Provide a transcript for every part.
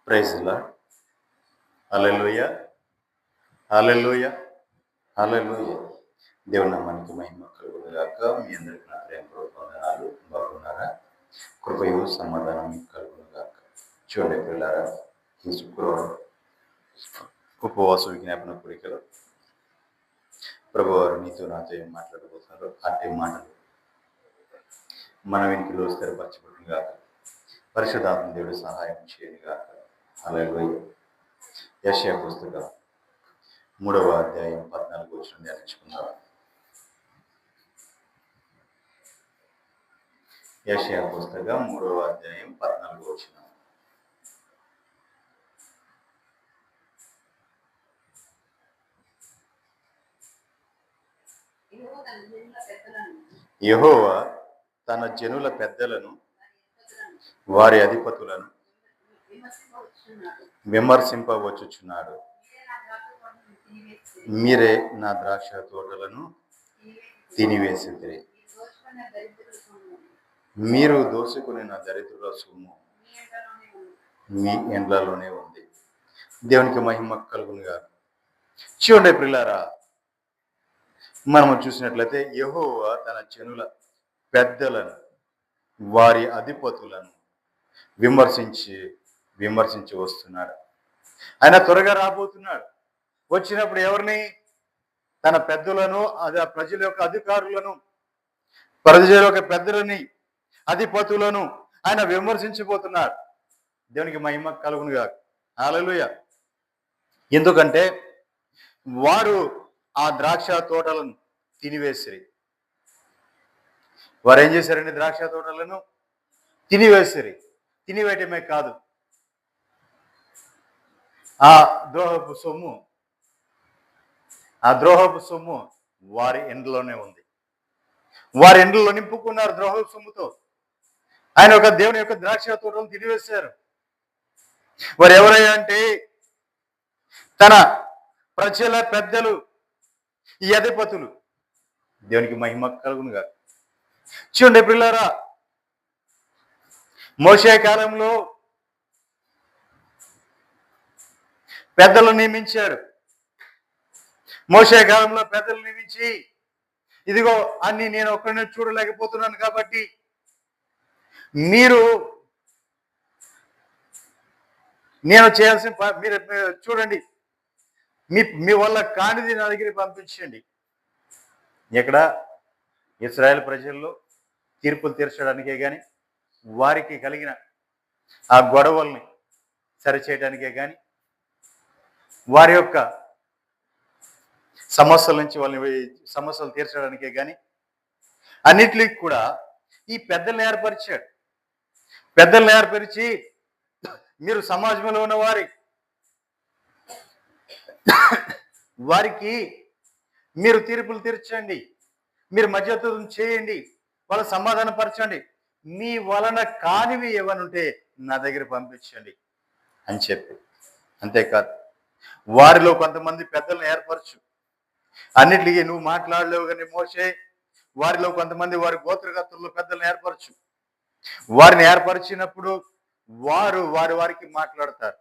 Praise lord. హల్లెలూయా, హల్లెలూయా, హల్లెలూయా. దేవుని నామానికి మహిమ కలుగును గాక. మీ అందరికీ నా ప్రేమపూర్వక వందనాలు. బాగున్నారా? కృపయు సమాధానం కలుగును గాక. చూడండి పిల్లారా, ఈ శుక్రవారం ఉపవాస విజ్ఞాపన కోరికలో ప్రభువారు నీతో నాతో ఏం మాట్లాడబోతున్నారు అట్టి మాటలు మన వెనుకలో స్థిరపరచబడును గాక. పరిశుద్ధాత్మ దేవుడు సహాయం చేయను గాక. హల్లెలూయా. యెషయా పుస్తకం 3వ అధ్యాయం 14వ వచనం ధ్యానించుకుందాం. యెషయా పుస్తకం 3వ అధ్యాయం 14వ వచనం. యెహోవా తన జనుల పెద్దలను వారి అధిపతులను విమర్శింపవచ్చుచున్నాడు. మీరే నా ద్రాక్ష తోటలను తినివేసిరి. మీరు దోసుకుని నా దరిద్రుల సొమ్ము మీ ఎండ్లలోనే ఉంది. దేవునికి మహిమ కలుగును గాక. చూడండి ప్రియులారా, మనము చూసినట్లయితే యెహోవా తన జనుల పెద్దలను వారి అధిపతులను విమర్శించి వస్తున్నాడు. ఆయన త్వరగా రాబోతున్నాడు. వచ్చినప్పుడు ఎవరిని? తన పెద్దలను, ప్రజల యొక్క అధికారులను, ప్రజల యొక్క పెద్దలని, అధిపతులను ఆయన విమర్శించబోతున్నాడు. దేవునికి మహిమ కలుగును గాక. హల్లెలూయా. ఎందుకంటే వారు ఆ ద్రాక్ష తోటలను తినివేసిరి. వారు ఏం చేశారండి? ద్రాక్ష తోటలను తినివేసిరి. తినివేయటమే కాదు, ఆ ద్రోహపు సొమ్ము వారి ఎండ్లలోనే ఉంది. వారి ఎండ్లలో నింపుకున్నారు ద్రోహపు సొమ్ముతో. ఆయన ఒక దేవుని యొక్క ద్రాక్ష తోటలను తినివేశారు. వారు ఎవరయ్యా అంటే తన ప్రజల పెద్దలు, ఈ అధిపతులు. దేవునికి మహిమ కలుగును గాక. చూడండి పిల్లారా, మోషే కాలంలో పెద్దలు నియమించాడు. మోషే కాలంలో పెద్దలు నియమించి, ఇదిగో అన్ని నేను ఒక్కడినే చూడలేకపోతున్నాను కాబట్టి నేను చేయాల్సిన మీరు చూడండి, మీ వల్ల కానిది నా దగ్గరికి పంపించండి. ఎక్కడ? ఇశ్రాయేల్ ప్రజల్లో తీర్పులు తీర్చడానికే కానీ, వారికి కలిగిన ఆ గొడవల్ని సరిచేయడానికే కానీ, వారి యొక్క సమస్యల నుంచి వాళ్ళని సమస్యలు తీర్చడానికే కానీ, అన్నిటికీ కూడా ఈ పెద్దల్ని ఏర్పరిచాడు. పెద్దల్ని ఏర్పరిచి, మీరు సమాజంలో ఉన్న వారికి మీరు తీర్పులు తీర్చండి, మీరు మధ్యత్వం చేయండి, వాళ్ళ సమాధాన పరచండి, మీ వలన కానివి ఏమనుంటే నా దగ్గర పంపించండి అని చెప్పి. అంతేకాదు, వారిలో కొంతమంది పెద్దలను ఏర్పరచు. అన్నిటికీ నువ్వు మాట్లాడలేవు కానీ మోషే, వారిలో కొంతమంది వారి గోత్రకర్తల్లో పెద్దలను ఏర్పరచు. వారిని ఏర్పరిచినప్పుడు వారికి మాట్లాడతారు.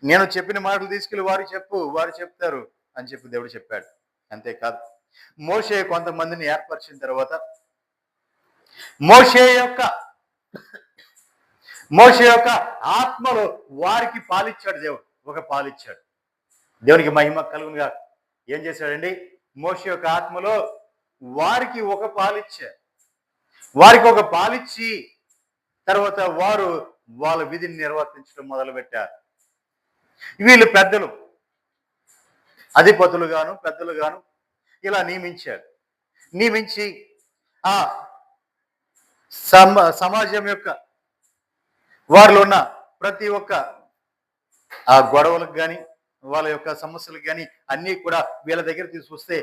నేను చెప్పిన మాటలు తీసుకెళ్ళి వారు చెప్తారు అని చెప్పి దేవుడు చెప్పాడు. అంతేకాదు, మోషే కొంతమందిని ఏర్పరిచిన తర్వాత మోషే యొక్క ఆత్మలో వారికి పాలిచ్చాడు దేవుడు. ఒక పాలిచ్చాడు. దేవునికి మహిమ కలుగునుగా. ఏం చేశాడండి? మోషే యొక్క ఆత్మలో వారికి ఒక పాలిచ్చాడు. వారికి ఒక పాలిచ్చి తర్వాత వారు వాళ్ళ విధిని నిర్వర్తించడం మొదలుపెట్టారు. వీళ్ళు పెద్దలు, అధిపతులుగాను పెద్దలుగాను ఇలా నియమించాడు. నియమించి ఆ సమాజం యొక్క వారిలో ఉన్న ప్రతి ఒక్క ఆ గొడవలకు కానీ, వాళ్ళ యొక్క సమస్యలకు కానీ అన్నీ కూడా వీళ్ళ దగ్గర తీసుకొస్తే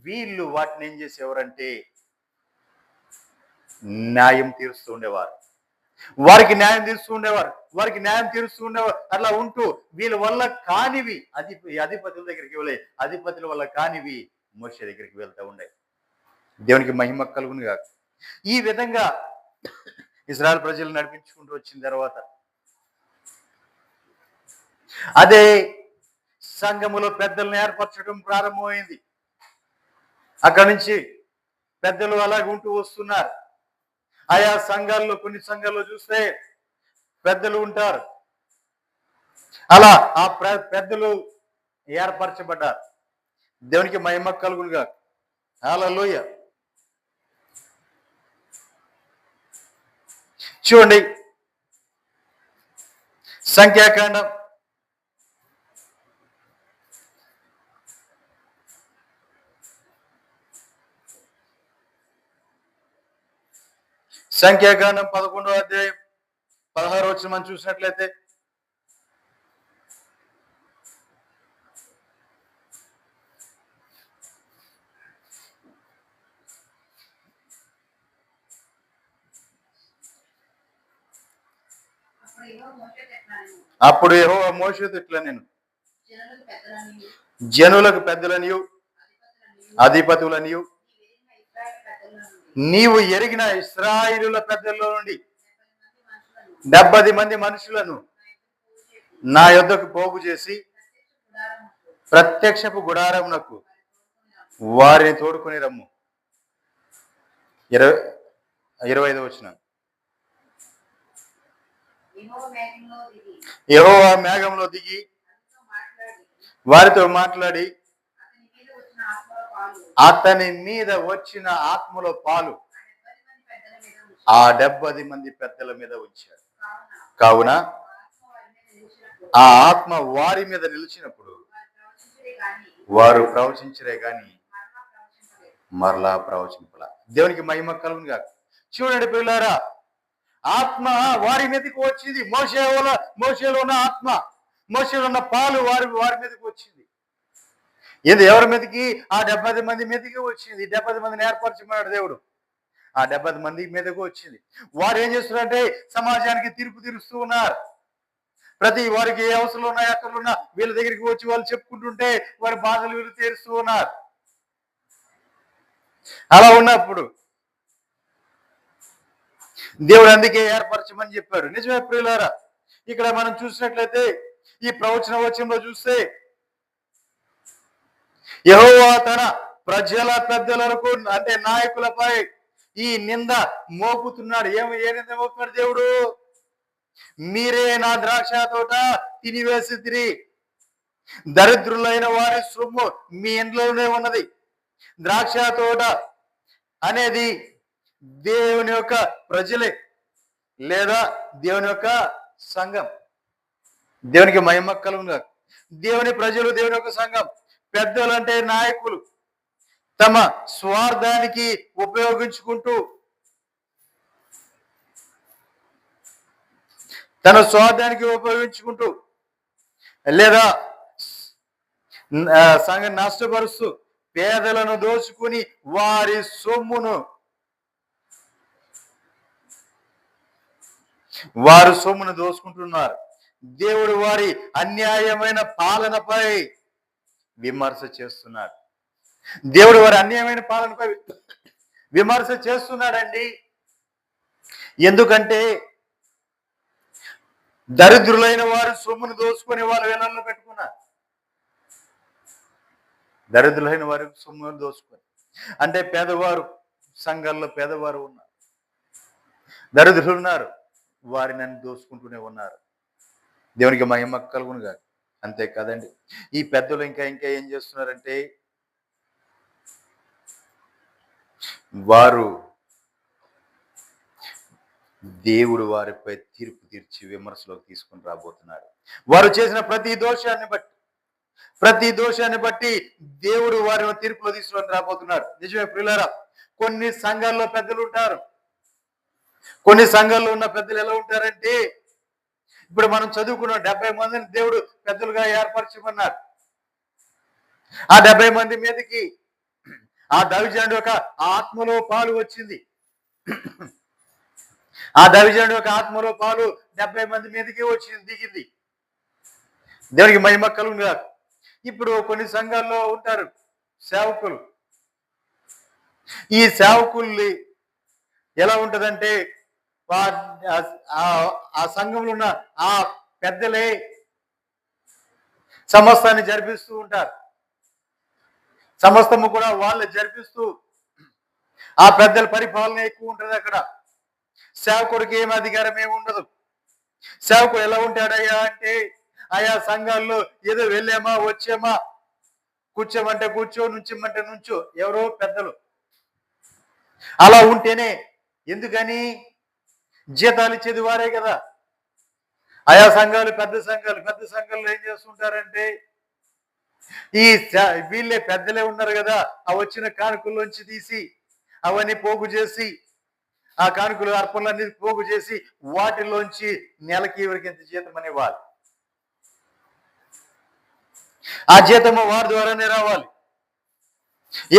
వీళ్ళు వాటిని ఏం చేసేవారంటే న్యాయం తీరుస్తూ ఉండేవారు. వారికి న్యాయం తీరుస్తూ ఉండేవారు. అట్లా ఉంటూ వీళ్ళ వల్ల కానివి అధిపతుల దగ్గరికి వెళ్ళే, అధిపతుల వల్ల కానివి మోషే దగ్గరికి వెళ్తూ ఉండే. దేవునికి మహిమ కలుగును గాక. ఈ విధంగా ఇశ్రాయేల్ ప్రజలు నడిపించుకుంటూ వచ్చిన తర్వాత అదే సంఘములో పెద్దలను ఏర్పరచడం ప్రారంభమైంది. అక్కడి నుంచి పెద్దలు అలాగే ఉంటూ వస్తున్నారు. ఆయా సంఘాల్లో కొన్ని సంఘాల్లో చూస్తే పెద్దలు ఉంటారు. అలా ఆ పెద్దలు ఏర్పరచబడ్డారు. దేవునికి మహిమ కలుగునుగా. హల్లెలూయ. చూడండి, సంఖ్యాకాండం 11వ అధ్యాయం 16వ వచనం మనం చూసినట్లయితే, అప్పుడు యెహోవా మోషేతో ఇట్లా, నేను జనులకు పెద్దలనియు అధిపతులనియు నీవు ఎరిగిన ఇశ్రాయేలుల పెద్దల్లో నుండి 70 మంది మనుషులను నా యొద్దకు పోగు చేసి ప్రత్యక్షపు గుడారమునకు వారిని తోడుకొని రమ్ము. 25వ వచనం. యెహోవా మేఘంలో దిగి వారితో మాట్లాడి అతని మీద వచ్చిన ఆత్మలో పాలు ఆ 70 మంది పెద్దల మీద ఉంచాడు. కావున ఆ ఆత్మ వారి మీద నిలిచినప్పుడు వారు ప్రవచించరే గాని మరలా ప్రవచింపల. దేవునికి మహిమ కలుగునుగా. చూడండి పిల్లారా, ఆత్మ వారి మీదకి వచ్చింది. మోషేలో ఉన్న ఆత్మ, మోషేలో ఉన్న పాలు వారి మీదకి వచ్చింది. ఇది ఎవరి మీదకి? ఆ 70 మంది మీదకి వచ్చింది. 70 మందిని ఏర్పరచమన్నాడు దేవుడు. ఆ 70 మంది మీదకి వచ్చింది. వారు ఏం చేస్తున్నారంటే సమాజానికి తీర్పు తీరుస్తూ ఉన్నారు. ప్రతి వారికి ఏ అవసరం ఉన్నా, ఎక్కడ ఉన్నా వీళ్ళ దగ్గరికి వచ్చి వాళ్ళు చెప్పుకుంటుంటే వారి బాధలు వీళ్ళు తీరుస్తూ ఉన్నారు. అలా ఉన్నప్పుడు దేవుడు అందుకే ఏర్పరచమని చెప్పారు. నిజమే ప్రియులారా, ఇక్కడ మనం చూసినట్లయితే ఈ ప్రవచన వచనంలో చూస్తే యెహోవా తన ప్రజల పెద్దలకు అంటే నాయకులపై ఈ నింద మోపుతున్నాడు. ఏ నింద మోపుతున్నాడు దేవుడు? మీరే నా ద్రాక్ష తోట తినివేసితిరి, దరిద్రులైన వారి సొమ్ము మీ ఇంట్లోనే ఉన్నది. ద్రాక్ష తోట అనేది దేవుని యొక్క ప్రజలే, లేదా దేవుని యొక్క సంఘం. దేవునికి మహిమ కలుగునుగా. దేవుని ప్రజలు, దేవుని యొక్క సంఘం. పెద్దలు అంటే నాయకులు తమ స్వార్థానికి ఉపయోగించుకుంటూ, లేదా సంఘం నష్టపరుస్తూ పేదలను దోచుకుని వారి సొమ్మును దోచుకుంటున్నారు. దేవుడు వారి అన్యాయమైన పాలనపై విమర్శ చేస్తున్నాడు. దేవుడు వారి అన్యాయమైన పాలనపై విమర్శ చేస్తున్నాడండి. ఎందుకంటే దరిద్రులైన వారు సొమ్మును దోచుకొని వాళ్ళ వేలల్లో పెట్టుకున్నారు. దరిద్రులైన వారి సొమ్మును దోచుకొని అంటే పేదవారు, సంఘాల్లో పేదవారు ఉన్నారు, దరిద్రులు ఉన్నారు, వారిని దోచుకుంటూనే ఉన్నారు. దేవునికి మహిమ కలుగునుగా. అంతే కదండి. ఈ పెద్దలు ఇంకా ఏం చేస్తున్నారంటే వారు దేవుడు వారిపై తీర్పు తీర్చి విమర్శలోకి తీసుకుని రాబోతున్నాడు. వారు చేసిన ప్రతి దోషాన్ని బట్టి దేవుడు వారిని తీర్పులో తీసుకొని రాబోతున్నాడు. నిజమే ప్రియులారా, కొన్ని సంఘాల్లో పెద్దలు ఉంటారు. కొన్ని సంఘాల్లో ఉన్న పెద్దలు ఎలా ఉంటారంటే, ఇప్పుడు మనం చదువుకున్న 70 మందిని దేవుడు పెద్దలుగా ఏర్పరచమన్నాడు. ఆ 70 మంది మీదకి ఆ దైవజనుడి యొక్క ఆత్మలో పాలు వచ్చింది. ఆ దైవజనుడి యొక్క ఆత్మలో పాలు 70 మంది మీదకి దిగింది. దేవునికి మహిమ కలుగునుగా. ఇప్పుడు కొన్ని సంఘాల్లో ఉంటారు సేవకులు. ఈ సేవకుల్ని ఎలా ఉంటదంటే ఆ సంఘంలో ఉన్న ఆ పెద్దలే సమస్తాన్ని జరిపిస్తూ ఉంటారు. సమస్తము కూడా వాళ్ళే జరిపిస్తూ ఆ పెద్దల పరిపాలన ఎక్కువ ఉంటుంది అక్కడ. సేవకుడికి ఏమి అధికారం ఏమి ఉండదు. సేవకుడు ఎలా ఉంటాడయ్యా అంటే ఆయా సంఘాల్లో ఏదో వెళ్ళామా వచ్చామా, కూర్చోమంటే కూర్చో, నుంచోమంటే నుంచో, ఎవరో పెద్దలు అలా ఉంటేనే. ఎందుకని? జీతాలు ఇచ్చేది వారే కదా. ఆయా సంఘాలు పెద్ద సంఘాల్లో ఏం చేస్తుంటారంటే ఈ వీళ్ళే పెద్దలే ఉన్నారు కదా, ఆ వచ్చిన కానుకల్లోంచి తీసి అవన్నీ పోగు చేసి, ఆ కానుకలు అర్పణలన్నీ పోగు చేసి వాటిలోంచి నెలకి ఎవరికి ఎంత జీతం అనేవాళ్ళు. ఆ జీతము వారి ద్వారానే రావాలి.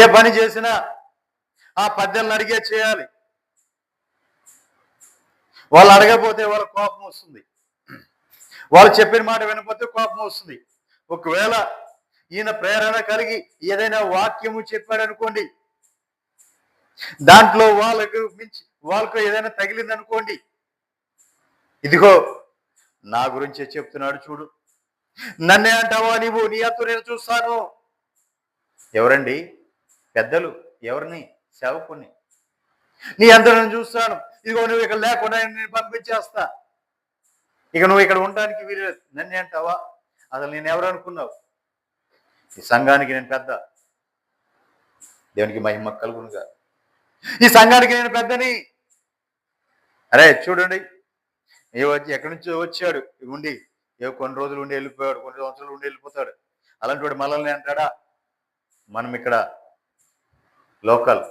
ఏ పని చేసినా ఆ పెద్దలను అడిగే చేయాలి. వాళ్ళు అడగకపోతే వాళ్ళ కోపం వస్తుంది. వాళ్ళు చెప్పిన మాట వినకపోతే కోపం వస్తుంది. ఒకవేళ ఈయన ప్రేరణ కలిగి ఏదైనా వాక్యము చెప్పాడు అనుకోండి, దాంట్లో వాళ్ళకు ఏదైనా తగిలింది అనుకోండి, ఇదిగో నా గురించే చెప్తున్నాడు చూడు, నన్నే అంటావా నీవు, నీ అంతు నేను చూస్తాను. ఎవరండి? పెద్దలు. ఎవరిని? సేవకుని. నీ అంత నేను చూస్తాను. ఇదిగో నువ్వు ఇక్కడ లేకుండా నేను పంపించేస్తా, ఇక నువ్వు ఇక్కడ ఉండడానికి వీలు లేదు. నన్నే అంటావా? అసలు నేను ఎవరు అనుకున్నావు? ఈ సంఘానికి నేను పెద్ద. దేవునికి మహిమ కలుగునుగా. ఈ సంఘానికి నేను పెద్దని. అరే చూడండి, ఎక్కడి నుంచో వచ్చాడు ఉండి, కొన్ని రోజులు ఉండి వెళ్ళిపోయాడు, కొన్ని సంవత్సరాలు ఉండి వెళ్ళిపోతాడు. అలాంటి వాడు మనల్ని అంటాడా? మనం ఇక్కడ లోకల్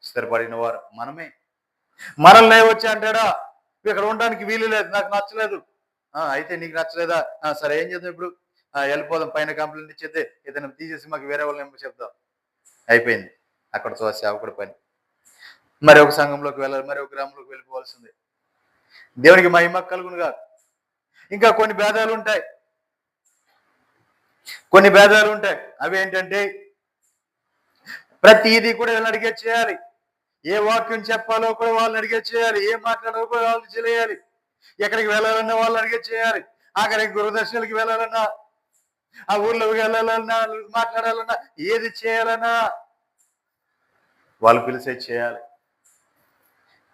స్థిరపడిన వారు మనమే. మనల్ని వచ్చి అంటాడా ఇక్కడ ఉండడానికి వీలు లేదు, నాకు నచ్చలేదు. అయితే నీకు నచ్చలేదా? సరే ఏం చేద్దాం ఇప్పుడు, వెళ్ళిపోదాం, పైన కంప్లైంట్ ఇచ్చేద్దే, ఏదైనా తీసేసి మాకు వేరే వాళ్ళని చెప్దాం, అయిపోయింది అక్కడతో సేవకుడి పని. మరి ఒక సంఘంలోకి వెళ్ళాలి, మరి ఒక గ్రామంలోకి వెళ్ళిపోవాల్సిందే. దేవునికి మహిమ కలుగునుగా. ఇంకా కొన్ని భేదాలు ఉంటాయి. అవి ఏంటంటే ప్రతిదీ కూడా వీళ్ళని అడిగే చేయాలి. ఏ వాక్యం చెప్పాలో కూడా వాళ్ళని అడిగే చేయాలి. ఏం మాట్లాడాలో కూడా వాళ్ళని చేయాలి. ఎక్కడికి వెళ్ళాలన్నా వాళ్ళని అడిగే చేయాలి. అక్కడికి గురుదర్శనకి వెళ్ళాలన్నా, ఆ ఊర్లోకి వెళ్ళాలన్నా, మాట్లాడాలన్నా, ఏది చేయాలన్నా వాళ్ళు పిలిచే చేయాలి.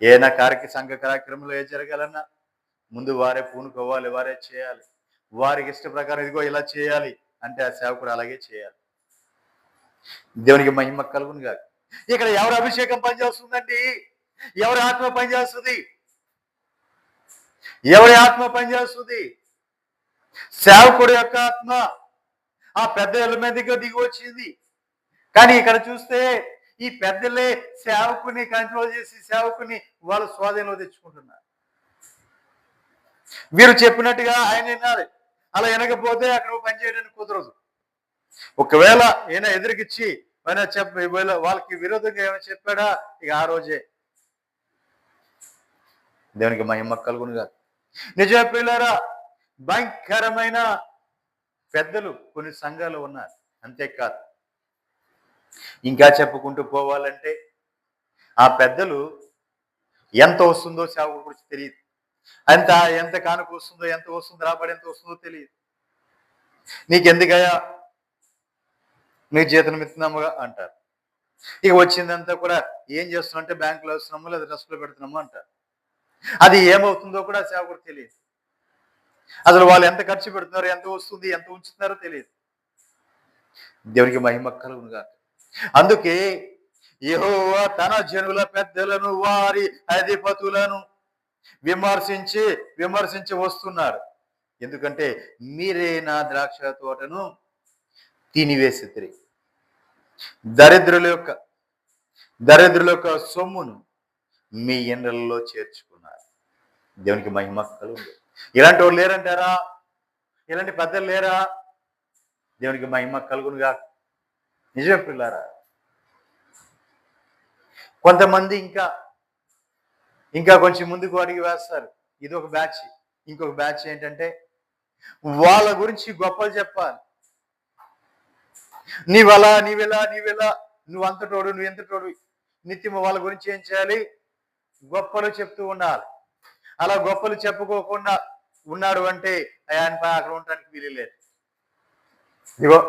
ఏదైనా సంఘ కార్యక్రమంలో ఏ జరగాలన్నా ముందు వారే పూనుకోవాలి, వారే చేయాలి. వారికి ఇష్ట ప్రకారం ఇదిగో ఇలా చేయాలి అంటే ఆ సేవకుడు అలాగే చేయాలి. దేవునికి మహిమ కలుగును కాదు. ఇక్కడ ఎవరి అభిషేకం పనిచేస్తుందండి? ఎవరి ఆత్మ పనిచేస్తుంది? ఎవరి ఆత్మ పనిచేస్తుంది? సేవకుడు యొక్క ఆత్మ ఆ పెద్ద ఎలిమెంట్గా దిగి వచ్చింది. కానీ ఇక్కడ చూస్తే ఈ పెద్దలే సేవకుని కంట్రోల్ చేసి సేవకుని వాళ్ళ స్వాధీనంలో తెచ్చుకుంటున్నారు. వీరు చెప్పినట్టుగా ఆయన వినాలి. అలా వినకపోతే అక్కడ పని చేయడానికి కుదరదు. ఒకవేళ ఈయన ఎదురుకిచ్చి వాళ్ళకి విరోధంగా ఏమైనా చెప్పాడా, ఇక ఆ రోజే. దేవునికి మహిమ కలుగునుగా. నిజమే పిల్లారా, భయంకరమైన పెద్దలు కొన్ని సంఘాలు ఉన్నారు. అంతేకాదు, ఇంకా చెప్పుకుంటూ పోవాలంటే ఆ పెద్దలు ఎంత వస్తుందో సేవకుడి గురించి తెలియదు. ఎంత కానుక వస్తుందో, ఎంత వస్తుందో, రాబడి ఎంత వస్తుందో తెలియదు. నీకెందుకయ్యా, నీ జీతం ఇస్తున్నాముగా అంటారు. ఇక వచ్చిందంతా కూడా ఏం చేస్తున్నాం అంటే బ్యాంకులో వేస్తున్నాము లేదా ట్రస్ట్లో పెడుతున్నాము అంటారు. అది ఏమవుతుందో కూడా సేవకుడు తెలియదు. అసలు వాళ్ళు ఎంత ఖర్చు పెడుతున్నారో, ఎంత వస్తుంది, ఎంత ఉంచుతున్నారో తెలియదు. దేవునికి మహిమ కలుగునుగా. అందుకే యెహోవా తన జనుల పెద్దలను, వారి అధిపతులను విమర్శించి వస్తున్నారు. ఎందుకంటే మీరే నా ద్రాక్ష తోటను తినివేసితిరి, దరిద్రుల యొక్క సొమ్మును మీ ఎండలలో చేర్చుకున్నారు. దేవునికి మహిమ కలుగును. ఇలాంటి వాళ్ళు లేరంటారా? ఇలాంటి పెద్దలు లేరా? దేవునికి మహిమ కలుగునుగా. నిజమే పిల్లారా. కొంతమంది ఇంకా కొంచెం ముందుకు అడిగి వేస్తారు. ఇది ఒక బ్యాచ్. ఇంకొక బ్యాచ్ ఏంటంటే వాళ్ళ గురించి గొప్పలు చెప్పాలి. నీవెలా, నువ్వు అంతటోడు, నువ్వు ఎంతటోడు, నిత్యము వాళ్ళ గురించి ఏం చేయాలి? గొప్పలు చెప్తూ ఉండాలి. అలా గొప్పలు చెప్పుకోకుండా ఉన్నాడు అంటే ఆయన అక్కడ ఉండటానికి వీలు లేదు. ఇదిగో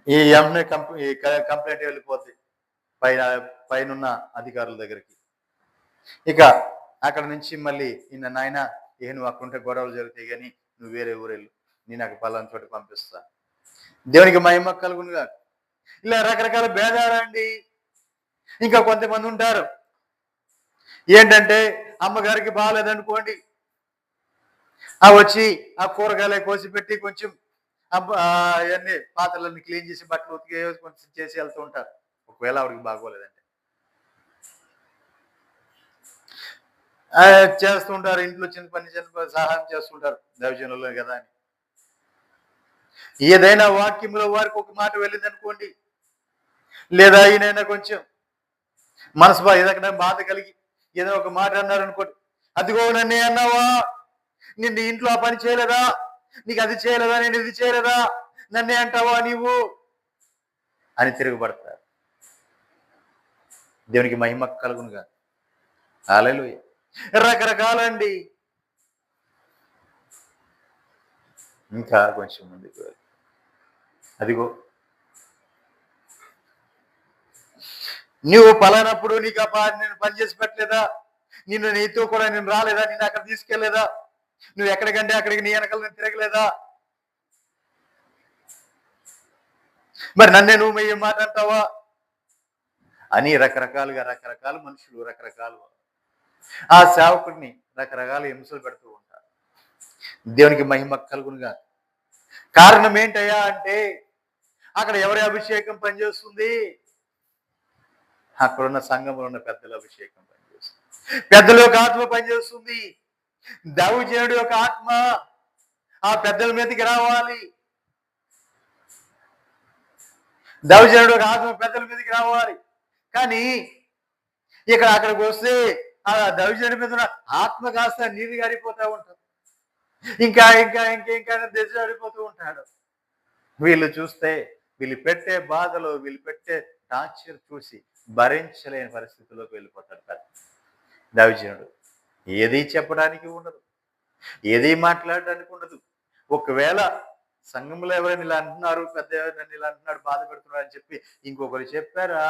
ఈ ఎంఏ కంప్లైంట్ వెళ్ళిపోద్ది పైన పైనున్న అధికారుల దగ్గరికి. ఇక అక్కడ నుంచి మళ్ళీ నాయన నువ్వు అక్కడ ఉంటే గొడవలు జరుగుతాయి కానీ నువ్వు వేరే ఊరెళ్ళు, నేను అక్కడ పలానా చోట పంపిస్తా. దేవునికి మహిమ కలుగునుగా. ఇలా రకరకాల భేదాలండి. ఇంకా కొంతమంది ఉంటారు ఏంటంటే అమ్మగారికి బాగాలేదనుకోండి, వచ్చి ఆ కూరగాయలు కోసి పెట్టి కొంచెం అవన్నీ పాత్రలన్నీ క్లీన్ చేసి బట్టలు ఉతికి కొంచెం చేసి వెళ్తూ ఉంటారు. ఒకవేళ ఆవిడకి బాగోలేదంటే చేస్తూ ఉంటారు. ఇంట్లో చిన్న పని సహాయం చేస్తుంటారు దైవజనులు కదా అని. ఏదైనా వాక్యంలో వారికి ఒక మాట వెళ్ళింది అనుకోండి, లేదా ఈయనైనా కొంచెం మనసు ఏదైనా బాధ కలిగి ఏదో ఒక మాట అన్నారు అనుకోండి, అదిగో నన్నే అన్నావా, నిన్ను ఇంట్లో ఆ పని చేయలేదా, నీకు అది చేయలేదా, నేను ఇది చేయలేదా, నన్నే అంటావా నీవు అని తిరుగుబడతారు. దేవునికి మహిమ కలుగునుగా. హల్లెలూయా. రకరకాలండి. ఇంకా కొంచెం ముందుకు అదిగో నువ్వు పలానప్పుడు నీకు నేను పని చేసి పెట్టలేదా, నీతో కూడా నేను రాలేదా, నేను అక్కడ తీసుకెళ్లేదా, నువ్వు ఎక్కడికంటే అక్కడికి నీ వెనకాల నేను తిరగలేదా, మరి నన్నే నువ్వు ఏం మాట అంటావా అని రకరకాలుగా రకరకాల మనుషులు రకరకాలు ఆ సేవకుడిని రకరకాల హింసలు పెడుతూ ఉంటారు. దేవునికి మహిమ కలుగునుగా. కారణం ఏంటయ్యా అంటే అక్కడ ఎవరి అభిషేకం పనిచేస్తుంది, అక్కడున్న సంఘంలో ఉన్న పెద్దల అభిషేకం పనిచేస్తుంది, పెద్దల యొక్క ఆత్మ పనిచేస్తుంది. దైవజనుడి యొక్క ఆత్మ ఆ పెద్దల మీదకి రావాలి, దైవజనుడి యొక్క ఆత్మ పెద్దల మీదకి రావాలి. కానీ అక్కడికి వస్తే ఆ దైవజనుడి మీద ఉన్న ఆత్మ కాస్త నీరు గారిపోతూ ఉంటారు, ఇంకా ఇంకా ఇంకా ఇంకా దిశడిపోతూ ఉంటాడు. వీళ్ళు చూస్తే వీళ్ళు పెట్టే బాధలు, వీళ్ళు పెట్టే టార్చర్ చూసి భరించలేని పరిస్థితుల్లోకి వెళ్ళిపోతాడు కదా దైవజనుడు. ఏది చెప్పడానికి ఉండదు, ఏది మాట్లాడడానికి ఉండదు. ఒకవేళ సంఘంలో ఎవరైనా ఇలా అంటున్నారు, పెద్ద ఎవరైనా ఇలా అంటున్నాడు, బాధ పెడుతున్నాడు అని చెప్పి ఇంకొకరు చెప్పారా,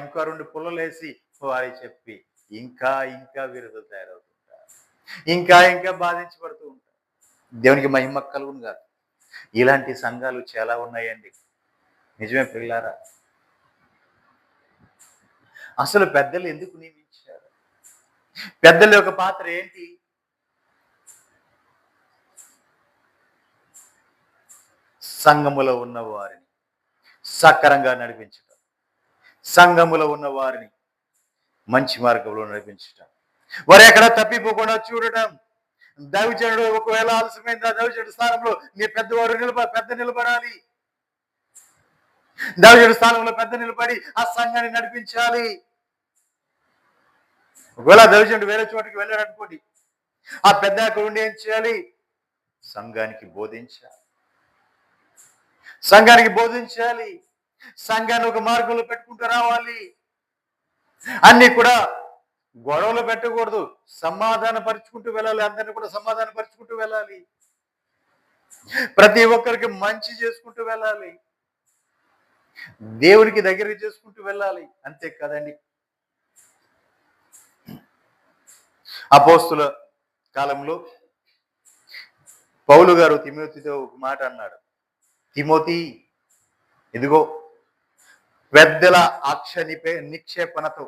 ఇంకో 2 పుల్లలు వేసి వారి చెప్పి ఇంకా ఇంకా విరుద్ధులు తయారవుతుంటారు, ఇంకా ఇంకా బాధించబడుతూ ఉంటారు. దేవునికి మహిమ కలుగును కాదు. ఇలాంటి సంఘాలు చాలా ఉన్నాయండి. నిజమే పిల్లారా. అసలు పెద్దలు ఎందుకు నియమించారు? పెద్దల యొక్క పాత్ర ఏంటి? సంఘములో ఉన్న వారిని సక్రంగా నడిపించటం, సంఘములో ఉన్న వారిని మంచి మార్గంలో నడిపించటం, వారు ఎక్కడ తప్పిపోకుండా చూడటం. దైవజనుడు ఒకవేళ ఆలస్యమైందా, దైవజనుడి స్థానంలో నీ పెద్దవారు పెద్ద నిలబడాలి. దైవజనుడి స్థానంలో పెద్ద నిలబడి ఆ సంఘాన్ని నడిపించాలి. ఒకవేళ దైవజనుడు వేరే చోటికి వెళ్ళాడు అనుకోండి, ఆ పెద్ద అక్కడ ఉండి ఏం చేయాలి? సంఘానికి బోధించాలి, సంఘానికి బోధించాలి, సంఘాన్ని ఒక మార్గంలో పెట్టుకుంటూ రావాలి. అన్ని కూడా గొడవలు పెట్టకూడదు, సమాధాన పరుచుకుంటూ వెళ్ళాలి. అందరినీ కూడా సమాధాన పరుచుకుంటూ వెళ్ళాలి, ప్రతి ఒక్కరికి మంచి చేసుకుంటూ వెళ్ళాలి, దేవునికి దగ్గరికి చేసుకుంటూ వెళ్ళాలి. అంతే కదండి. అపోస్తుల కాలంలో పౌలు గారు తిమోతితో ఒక మాట అన్నాడు, తిమోతి ఇదిగో పెద్దల నిక్షేపణతో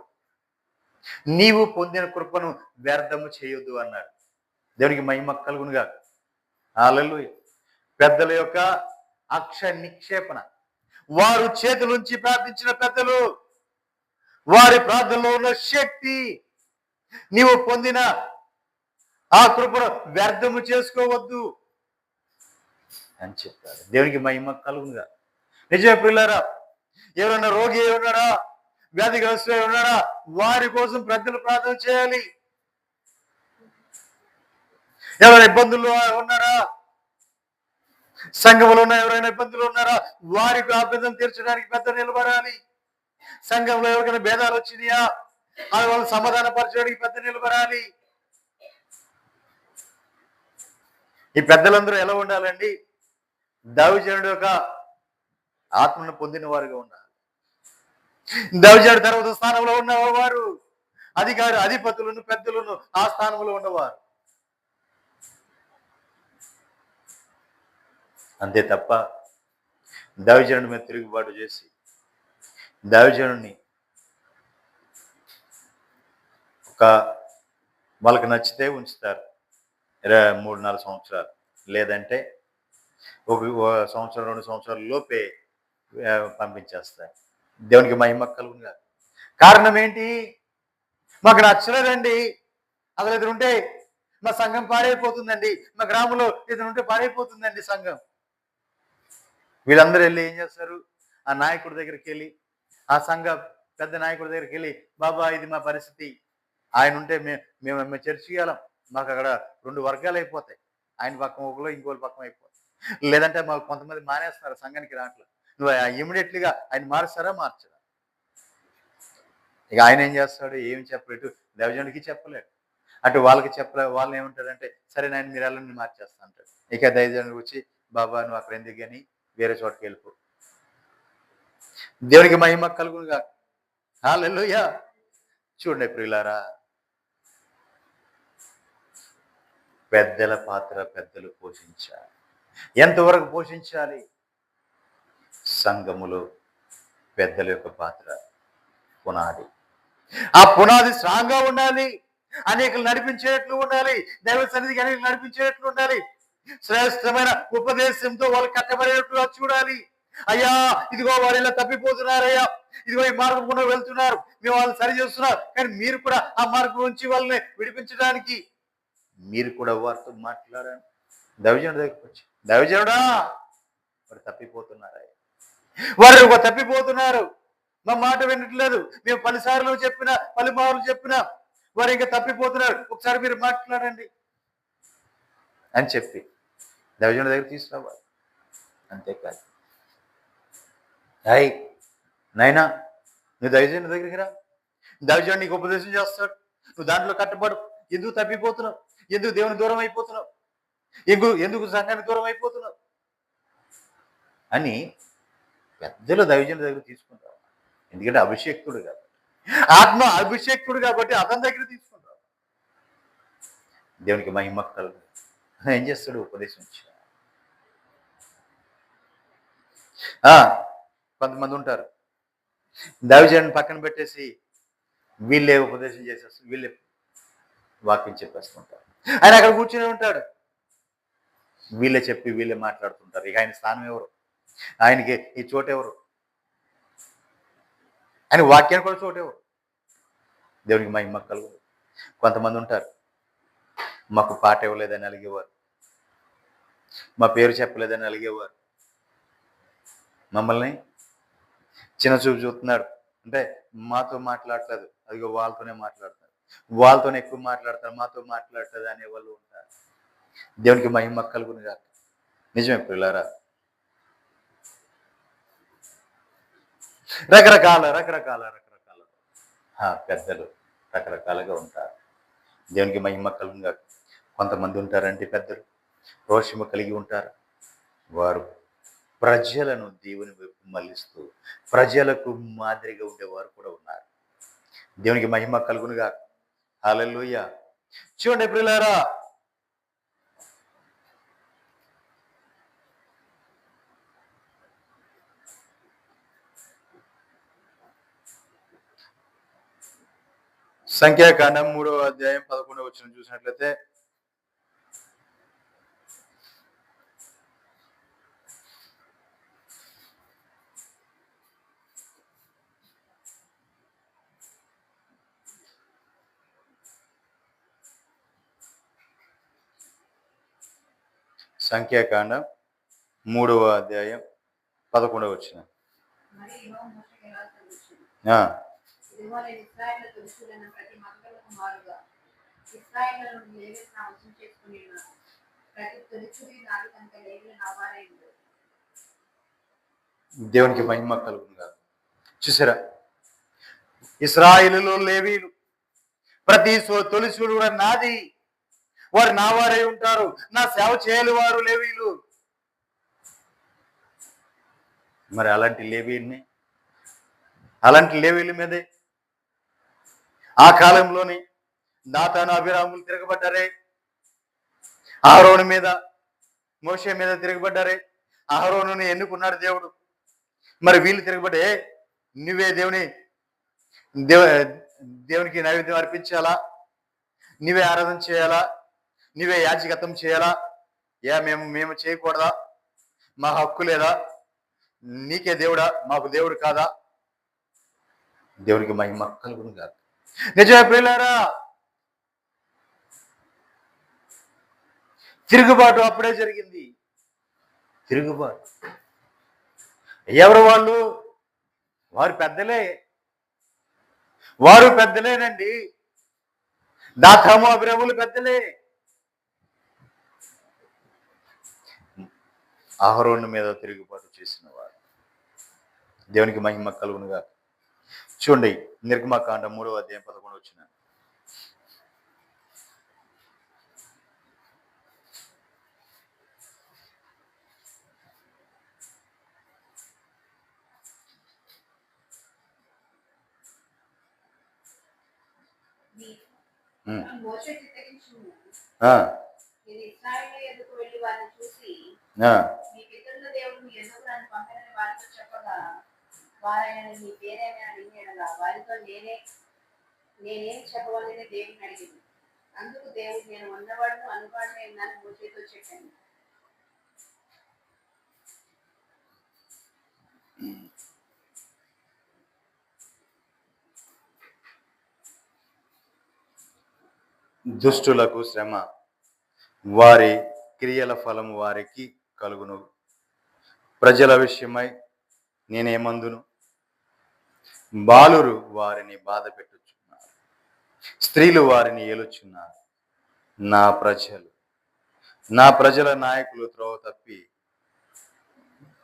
నీవు పొందిన కృపను వ్యర్థము చేయొద్దు అన్నాడు. దేవునికి మహిమ కలుగునుగా. హల్లెలూయా. పెద్దల యొక్క నిక్షేపణ, వారు చేతులుంచి ప్రార్థించిన పెద్దలు, వారి ప్రార్థనలో ఉన్న శక్తి, నీవు పొందిన ఆ కృపను వ్యర్థము చేసుకోవద్దు అని చెప్పారు. దేవునికి మహిమ కలుగునుగా. నిజమే పిల్లారా. ఎవరైనా రోగి ఉన్నాడా, వ్యాధిగ్రస్తులు ఉన్నాడా, వారి కోసం పెద్దలు ప్రార్థన చేయాలి. ఎవరైనా ఇబ్బందులు ఉన్నారా, సంఘంలో ఉన్న ఎవరైనా ఇబ్బందులు ఉన్నారా, వారికి అభ్యంతరం తీర్చడానికి పెద్ద నిలబడాలి. సంఘంలో ఎవరికైనా భేదాలు వచ్చినాయా, అది వాళ్ళు సమాధాన పరచడానికి పెద్ద నిలబడాలి. ఈ పెద్దలందరూ ఎలా ఉండాలండి? దైవజనుడు యొక్క ఆత్మను పొందిన వారుగా ఉండాలి. దైవజనుడు తర్వాత స్థానంలో ఉన్నవారు అధికారి, అధిపతులను, పెద్దలను ఆ స్థానంలో ఉన్నవారు. అంతే తప్ప దైవజనుడి మీద తిరుగుబాటు చేసి దైవజనుడిని ఒక వాళ్ళకి నచ్చితే ఉంచుతారు 3-4 సంవత్సరాలు, లేదంటే ఒక సంవత్సరం 2 సంవత్సరాల లోపే పంపించేస్తారు. దేవునికి మహిమ కలుగునుగా. కారణం ఏంటి? మాకు నచ్చలేదండి, అసలు ఎదురుంటే మా సంఘం పాడైపోతుందండి, మా గ్రామంలో ఎదురుంటే పాడైపోతుందండి సంఘం. వీళ్ళందరూ వెళ్ళి ఏం చేస్తారు? ఆ నాయకుడి దగ్గరికి వెళ్ళి, ఆ సంఘ పెద్ద నాయకుడి దగ్గరికి వెళ్ళి, బాబా ఇది మా పరిస్థితి, ఆయన ఉంటే మేము చర్చికి వెళ్ళం, మాకు అక్కడ 2 వర్గాలు అయిపోతాయి, ఆయన పక్కన ఒకరు ఇంకోటి పక్కన అయిపోతాయి, లేదంటే మాకు కొంతమంది మానేస్తున్నారు సంఘానికి రావట్లేదు, నువ్వు ఇమీడియట్లీగా ఆయన మారుస్తారా మార్చరా? ఇక ఆయన ఏం చేస్తాడు? ఏమి చెప్పలేడు, దైవజనుడికి చెప్పలేడు, అటు వాళ్ళకి చెప్పలే. వాళ్ళని ఏమంటారంటే సరే నాయన మీరు వెళ్ళని మార్చేస్తా అంటాడు. ఇక దైవజనుడికి వచ్చి బాబా నువ్వు అక్కడ ఎందుకు కానీ వేరే చోటకి వెళ్ళిపో. దేవునికి మహిమ కలుగునుగా. హల్లెలూయా. చూడండి ప్రియులారా, పెద్దల పాత్ర పెద్దలు పోషించాలి. ఎంతవరకు పోషించాలి? సంఘములో పెద్దల యొక్క పాత్ర పునాది. ఆ పునాది స్ట్రాంగ్ గా ఉండాలి, అనేకలు నడిపించేట్లు ఉండాలి, దైవ సన్నిధికి అనేకలు నడిపించేట్లు ఉండాలి, శ్రేష్టమైన ఉపదేశంతో వాళ్ళు కట్టబడేట్లుగా చూడాలి. అయ్యా ఇదిగో వారు ఇలా తప్పిపోతున్నారయ్యా, ఇదిగో ఈ మార్గం కూడా వెళ్తున్నారు, మేము వాళ్ళని సరి చేస్తున్నారు, కానీ మీరు కూడా ఆ మార్గం నుంచి వాళ్ళని విడిపించడానికి మీరు కూడా వారితో మాట్లాడండి. దైవజనుడి దగ్గరికి వచ్చి, దైవజనుడా వారు తప్పిపోతున్నారయ్యా, వారు తప్పిపోతున్నారు, మా మాట వినట్లేదు, మేము 10 సార్లు చెప్పినా 10 మార్లు చెప్పినా వారు ఇంకా తప్పిపోతున్నారు, ఒకసారి మీరు మాట్లాడండి అని చెప్పి దైవజనుడి దగ్గర తీసుకురావాలి. అంతేకాదు నైనా నువ్వు దైవజనుడి దగ్గరికి రా, దైవజనుడు నీకు ఉపదేశం చేస్తాడు, నువ్వు దాంట్లో కట్టబడు. ఎందుకు తప్పిపోతున్నావు? ఎందుకు దేవుని దూరం అయిపోతున్నావు? ఎందుకు సంఘానికి దూరం అయిపోతున్నావు అని పెద్దలు దైవజనుడి దగ్గర తీసుకుంటావు. ఎందుకంటే అభిషేక్తుడు కాబట్టి, ఆత్మ అభిషేక్తుడు కాబట్టి అతని దగ్గర తీసుకుంటావు. దేవునికి మహిమ కలుగు. ఏం చేస్తాడు? ఉపదేశం. కొంతమంది ఉంటారు దైవజనుడిని పక్కన పెట్టేసి వీళ్ళే ఉపదేశం చేసేస్తారు, వీళ్ళే వాక్యం చెప్పేస్తుంటారు. ఆయన అక్కడ కూర్చొని ఉంటాడు, వీళ్ళే చెప్పి వీళ్ళే మాట్లాడుతుంటారు. ఇక ఆయన స్థానం ఎవరు? ఆయనకి ఈ చోటు ఎవరు? ఆయన వాక్యాన్ని కూడా చోటు ఎవరు? దేవునికి మహిమ కలుగు. కొంతమంది ఉంటారు, మాకు పాట ఇవ్వలేదని అలిగేవారు, మా పేరు చెప్పలేదని అలిగేవారు, మమ్మల్ని చిన్న చూపు చూస్తున్నాడు అంటే మాతో మాట్లాడలేదు, అదిగో వాళ్ళతోనే మాట్లాడతారు, వాళ్ళతోనే ఎక్కువ మాట్లాడతారు, మాతో మాట్లాడలేదు అనే వాళ్ళు ఉంటారు. దేవునికి మహిమ కలుగును గాక. నిజమే పిల్లారా, రకరకాల పెద్దలు రకరకాలుగా ఉంటారు. దేవునికి మహిమ కలుగును గాక. కొంతమంది ఉంటారంటే పెద్దలు రోషము కలిగి ఉంటారు, వారు ప్రజలను దేవుని వైపు మళ్ళిస్తూ ప్రజలకు మాదిరిగా ఉండేవారు కూడా ఉన్నారు. దేవునికి మహిమ కలుగునుగా. హల్లెలూయా. చూడండి ప్రియులారా, సంఖ్యాకాండం 3వ అధ్యాయం 11వ వచనం చూసినట్లయితే, సంఖ్యాకాండం 3వ అధ్యాయం 11వ వచనం. దేవునికి మహిమ కలుగునుగా. చూసారా, ఇశ్రాయేలులో లేవీలు ప్రతి తొలిచూడు కూడా నాది, వారు నా వారై ఉంటారు, నా సేవ చేయని వారు లేవీలు. మరి అలాంటి లేవీల మీదే ఆ కాలంలోని దాతాను అభిరాములు తిరగబడ్డారే, అహరోను మీద మోషే మీద తిరగబడ్డారే. అహరోనుని ఎన్నుకున్నాడు దేవుడు. మరి వీళ్ళు తిరగబడ్డే, నువ్వే దేవునికి నైవేద్యం అర్పించాలా, నువ్వే ఆరాధన చేయాలా, నువ్వే యాజకత్వం చేయాలా, మేము చేయకూడదా, మా హక్కు లేదా, నీకే దేవుడా, మాకు దేవుడు కాదా? దేవునికి మహిమ కలుగును కాదు. నిజమే ప్రియులారా, తిరుగుబాటు అప్పుడే జరిగింది. తిరుగుబాటు ఎవరు వాళ్ళు? వారు పెద్దలేనండి. దాతాము అభిరాములు పెద్దలే. అహరోను మీద తిరుగుబాటు చేసిన వారు. దేవునికి మహిమ కలుగునుగా. చూడండి, నిర్గమకాండ 3వ అధ్యాయం 11 వచ్చిన. నేనేం చెప్పవాలని దేవుని అడిగింది. అందుకు దేవుడు, నేను ఉన్నవాడును అనువాడును ఉన్నాను మోషేతో చెప్పాను. దుష్టులకు శ్రమ, వారి క్రియల ఫలము వారికి కలుగును. ప్రజల విషయమై నేనేమందును? బాలురు వారిని బాధ పెట్టుచున్నారు, స్త్రీలు వారిని ఏలుచున్నారు. నా ప్రజల నాయకులు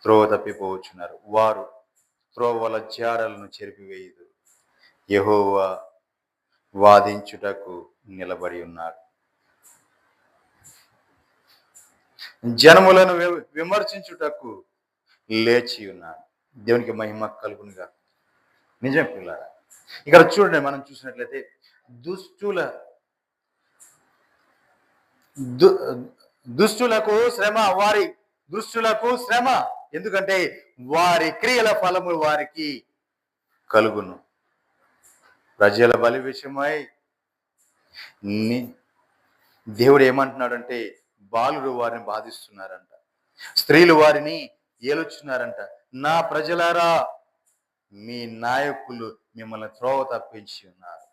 త్రోవ తప్పిపోవచ్చున్నారు. వారు త్రోవల జాడలను చెరిపివేయుదురు. యెహోవా వాదించుటకు నిలబడి ఉన్నాడు, జనములను విమర్శించుటకు లేచి ఉన్నాడు. దేవునికి మహిమ కలుగునుగా. నిజం పిల్లారా, ఇక్కడ చూడండి, మనం చూసినట్లయితే దుష్టులకు శ్రమ, ఎందుకంటే వారి క్రియల ఫలము వారికి కలుగును. ప్రజల బలి విషయమై దేవుడు ఏమంటున్నాడంటే, బాలురు వారిని బాధిస్తున్నారంట, స్త్రీలు వారిని ఏలుచున్నారంట. నా ప్రజలారా, మీ నాయకులు మిమ్మల్ని త్రోవ తప్పించి ఉన్నారు,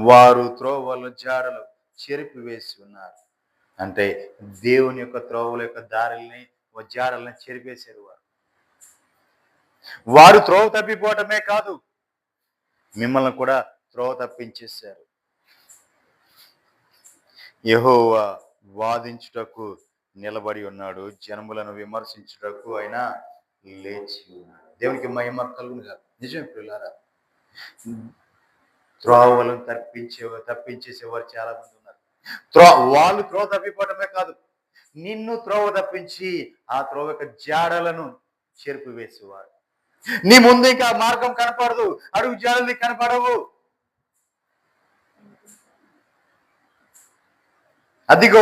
వారు త్రోవల జాడలు చెరిపివేసి ఉన్నారు. అంటే దేవుని యొక్క త్రోవల యొక్క జాడల్ని చెరిపేశారు. వారు త్రోవ తప్పిపోవటమే కాదు, మిమ్మల్ని కూడా త్రోవ తప్పించేశారు. యెహోవా వాదించుటకు నిలబడి ఉన్నాడు, జనములను విమర్శించుటకు ఆయన లేచి ఉన్నాడు. దేవునికి మహిమ కలుగునుగా. నిజమే ప్రియులారా, త్రోవలను తప్పించేసేవారు చాలా మంది ఉన్నారు. వాళ్ళు త్రోవ తప్పిపోవటమే కాదు, నిన్ను త్రోవ తప్పించి ఆ త్రోవ యొక్క జాడలను చెరిపివేసేవారు. నీ ముందు ఇంకా మార్గం కనపడదు, అడుగు జాడలు కనపడవు. అదిగో,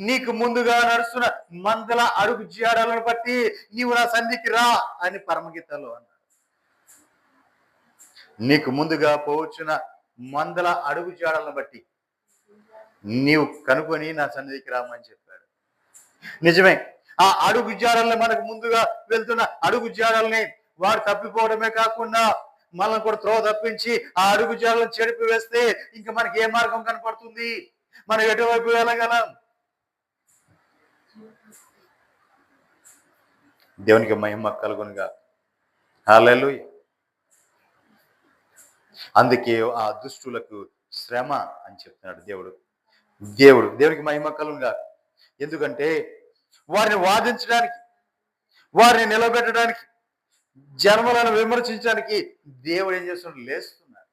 నీకు ముందుగా నడుస్తున్న మందల అడుగు జాడలను బట్టి నీవు నా సన్నిధికి రా అని పరమగీతలో అన్నాడు. నీకు ముందుగా పోవచ్చున్న మందల అడుగు జాడలను బట్టి నీవు కనుకొని నా సన్నిధికి రామని చెప్పాడు. నిజమే, ఆ అడుగు జాడల్ని, మనకు ముందుగా వెళ్తున్న అడుగు జాడల్ని వాడు తప్పిపోవడమే కాకుండా మనల్ని కూడా త్రోవ తప్పించి ఆ అడుగు జాడలను చెడిపి వేస్తే ఇంకా మనకి ఏ మార్గం కనపడుతుంది? మనం ఎటువైపు వెళ్ళగలం? దేవునికి మహిమ కలుగునుగా. హల్లెలూయా. అందుకే ఆ దుష్టులకు శ్రమ అని చెప్తున్నాడు దేవునికి మహిమ కలుగునుగా. ఎందుకంటే వారిని వాదించడానికి, వారిని నిలబెట్టడానికి, జన్మలను విమర్శించడానికి దేవుడు ఏం చేస్తున్నాడు? లేస్తున్నాడు.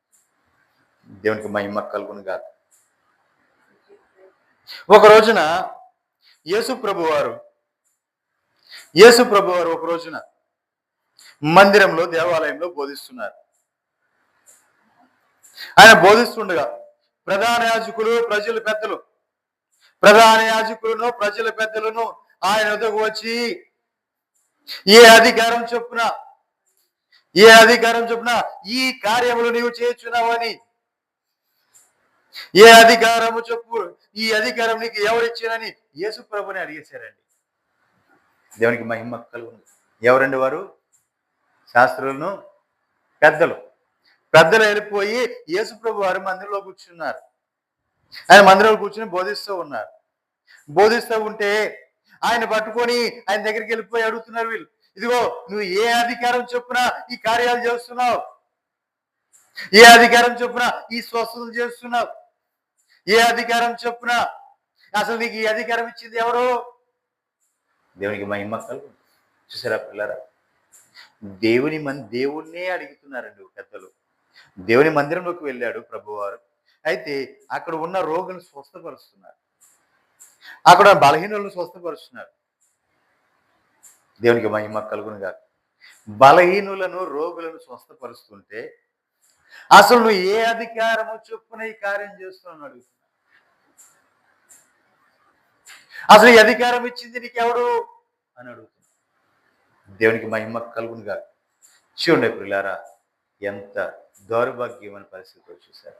దేవునికి మహిమ కలుగునుగా. ఒక రోజున యేసు ప్రభువారు యేసు ప్రభువారు ఒక రోజున మందిరంలో దేవాలయంలో బోధిస్తున్నారు. ఆయన బోధిస్తుండగా ప్రధాన యాజకులు ప్రధాన యాజకులను ప్రజల పెద్దలను ఆయన వద్దకు వచ్చి ఏ అధికారం చొప్పున ఈ కార్యములు నీవు చేయుచున్నావని, ఏ అధికారము చెప్పు, ఈ అధికారం నీకు ఎవరిచ్చానని యేసు ప్రభుని అడిగేశారండి. దేవునికి మహిమ కలుగును. ఎవరండి వారు? శాస్త్రులను పెద్దలు వెళ్ళిపోయి యేసు ప్రభు వారు మందిరంలో కూర్చున్నారు. ఆయన మందిరంలో కూర్చుని బోధిస్తూ ఉన్నారు. బోధిస్తూ ఉంటే ఆయన పట్టుకొని ఆయన దగ్గరికి వెళ్ళిపోయి అడుగుతున్నారు వీళ్ళు, ఇదిగో నువ్వు ఏ అధికారం చొప్పున ఈ కార్యాలు చేస్తున్నావు? ఏ అధికారం చొప్పున ఈ స్వస్థతలు చేస్తున్నావు? ఏ అధికారం చొప్పున? అసలు నీకు ఈ అధికారం ఇచ్చింది ఎవరు? దేవునికి మహిమ కలుగు. చూసారా పిల్లరా, దేవుణ్ణే అడుగుతున్నారండి పెద్దలు. దేవుని మందిరంలోకి వెళ్ళాడు ప్రభువారు. అయితే అక్కడ ఉన్న రోగులను స్వస్థపరుస్తున్నారు, అక్కడ బలహీనులను స్వస్థపరుస్తున్నారు. దేవునికి మహిమ కలుగును గాక. బలహీనులను రోగులను స్వస్థపరుస్తుంటే అసలు నువ్వు ఏ అధికారము చొప్పున ఈ కార్యం చేస్తున్నావు అడుగుతున్నా. అసలు ఈ అధికారం ఇచ్చింది నీకెవడు అని అడుగుతున్నా. దేవునికి మహిమ కలుగును గాక. చూడండి పిల్లారా, ఎంత దౌర్భాగ్యమైన పరిస్థితి చూశారు,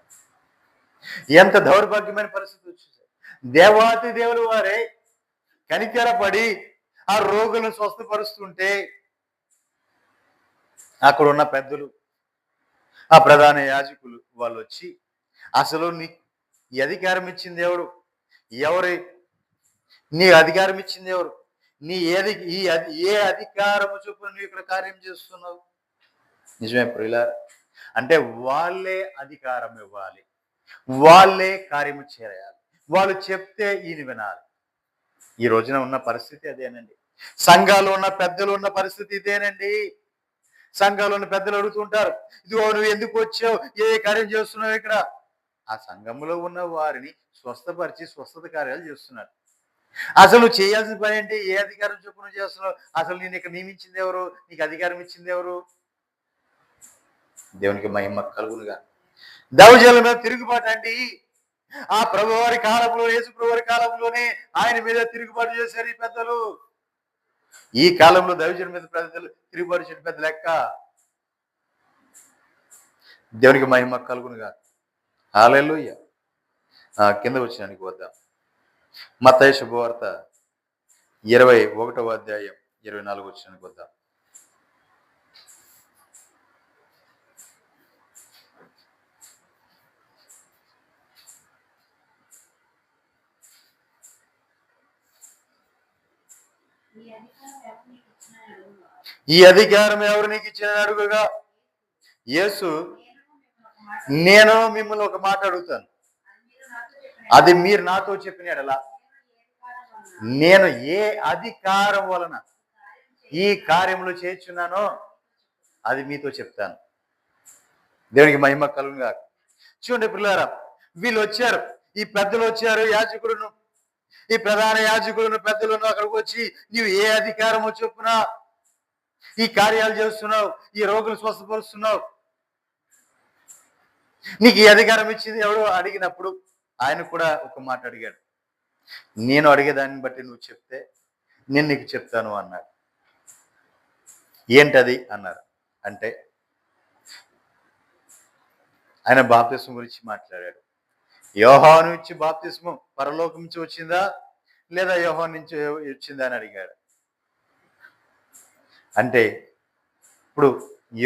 ఎంత దౌర్భాగ్యమైన పరిస్థితి చూశారు. దేవాతి దేవులు వారే కనికరపడి ఆ రోగులను స్వస్థపరుస్తుంటే అక్కడ ఉన్న పెద్దలు, ఆ ప్రధాన యాజకులు వాళ్ళు వచ్చి అసలు ఈ అధికారం ఇచ్చింది ఎవరు? నీ అధికారం ఇచ్చింది ఎవరు? ఏ అధికారము చొప్పున నువ్వు ఇక్కడ కార్యం చేస్తున్నావు? నిజమే ప్రియులా, అంటే వాళ్ళే అధికారం ఇవ్వాలి, వాళ్ళే కార్యము చేయాలి, వాళ్ళు చెప్తే ఈయన వినాలి. ఈ రోజున ఉన్న పరిస్థితి అదేనండి. సంఘాలు ఉన్న పెద్దలు ఉన్న పరిస్థితి ఇదేనండి. సంఘాలు ఉన్న పెద్దలు అడుగుతుంటారు, ఇదిగో నువ్వు ఎందుకు వచ్చావు, ఏ కార్యం చేస్తున్నావు ఇక్కడ? ఆ సంఘంలో ఉన్న వారిని స్వస్థపరిచి స్వస్థత కార్యాలు చేస్తున్నారు. అసలు నువ్వు చేయాల్సిన పని ఏంటి? ఏ అధికారం చొప్పున చేస్తున్నావు? అసలు నేను ఇక్కడ నియమించింది ఎవరు? నీకు అధికారం ఇచ్చింది ఎవరు? దేవునికి మహిమ కలుగునుగా. దైవజనుల మీద తిరుగుబాటు అండి. ఆ ప్రభువారి కాలంలో, యేసు ప్రభువారి కాలంలోనే ఆయన మీద తిరుగుబాటు చేశారు ఈ పెద్దలు. ఈ కాలంలో దైవజనుల మీద పెద్దలు తిరుగుబాటు చేసిన పెద్ద లెక్క. దేవునికి మహిమ కలుగునుగా. హల్లెలూయా. కింద వచ్చినానికి వద్దాం. మత్తయి శుభవార్త 21వ అధ్యాయం 24 వచ్చినానికి వద్దాం. ఈ అధికారం ఎవరు నీకు ఇచ్చిన అడుగుగా యేసు, నేను మిమ్మల్ని ఒక మాట అడుగుతాను, అది మీరు నాతో చెప్పిన ఎడల నేను ఏ అధికారం వలన ఈ కార్యములు చేస్తున్నానో అది మీతో చెప్తాను. దేవునికి మహిమ కలుగునుగా. చూడండి పిల్లారా, వీళ్ళు వచ్చారు, ఈ పెద్దలు వచ్చారు, యాజకులను, ఈ ప్రధాన యాజకులను పెద్దలను అక్కడికి వచ్చి నీవు ఏ అధికారము చొప్పున ఈ కార్యాలు చేస్తున్నావు, ఈ రోగులు స్వస్థపరుస్తున్నావు, నీకు ఈ అధికారం ఇచ్చింది ఎవరు అడిగినప్పుడు ఆయన కూడా ఒక మాట అడిగాడు, నేను అడిగేదాన్ని బట్టి నువ్వు చెప్తే నేను నీకు చెప్తాను అన్నాడు. ఏంటది అన్నారు. అంటే ఆయన బాప్తిస్మం గురించి మాట్లాడాడు. యోహాను ఇచ్చి బాప్తిస్మం పరలోకం నుంచి వచ్చిందా లేదా యోహాను నుంచి వచ్చిందా అని అడిగాడు. అంటే ఇప్పుడు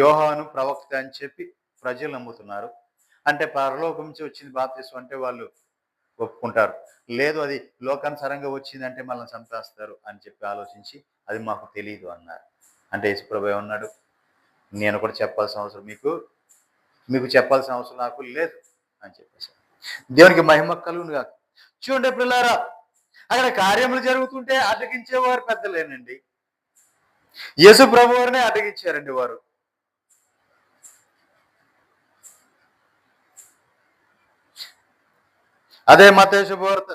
యోహాను ప్రవక్త అని చెప్పి ప్రజలు నమ్ముతున్నారు. అంటే పరలోకం నుంచి వచ్చింది బాప్తిస్మం అంటే వాళ్ళు ఒప్పుకుంటారు. లేదు అది లోకానుసారంగా వచ్చిందంటే మనల్ని చంపేస్తారు అని చెప్పి ఆలోచించి అది మాకు తెలియదు అన్నారు. అంటే యేసుప్రభు ఏమన్నాడు, నేను కూడా చెప్పాల్సిన అవసరం మీకు చెప్పాల్సిన అవసరం నాకు లేదు అని చెప్పేసి. దేవునికి మహిమ కలుగునుగా. చూడండి పిల్లారా, అక్కడ కార్యములు జరుగుతుంటే అడ్డగించేవారు పెద్దలేనండి. యేసు ప్రభు వారినే అడ్డగించారండి వారు. అదే మత్తయి శుభవార్త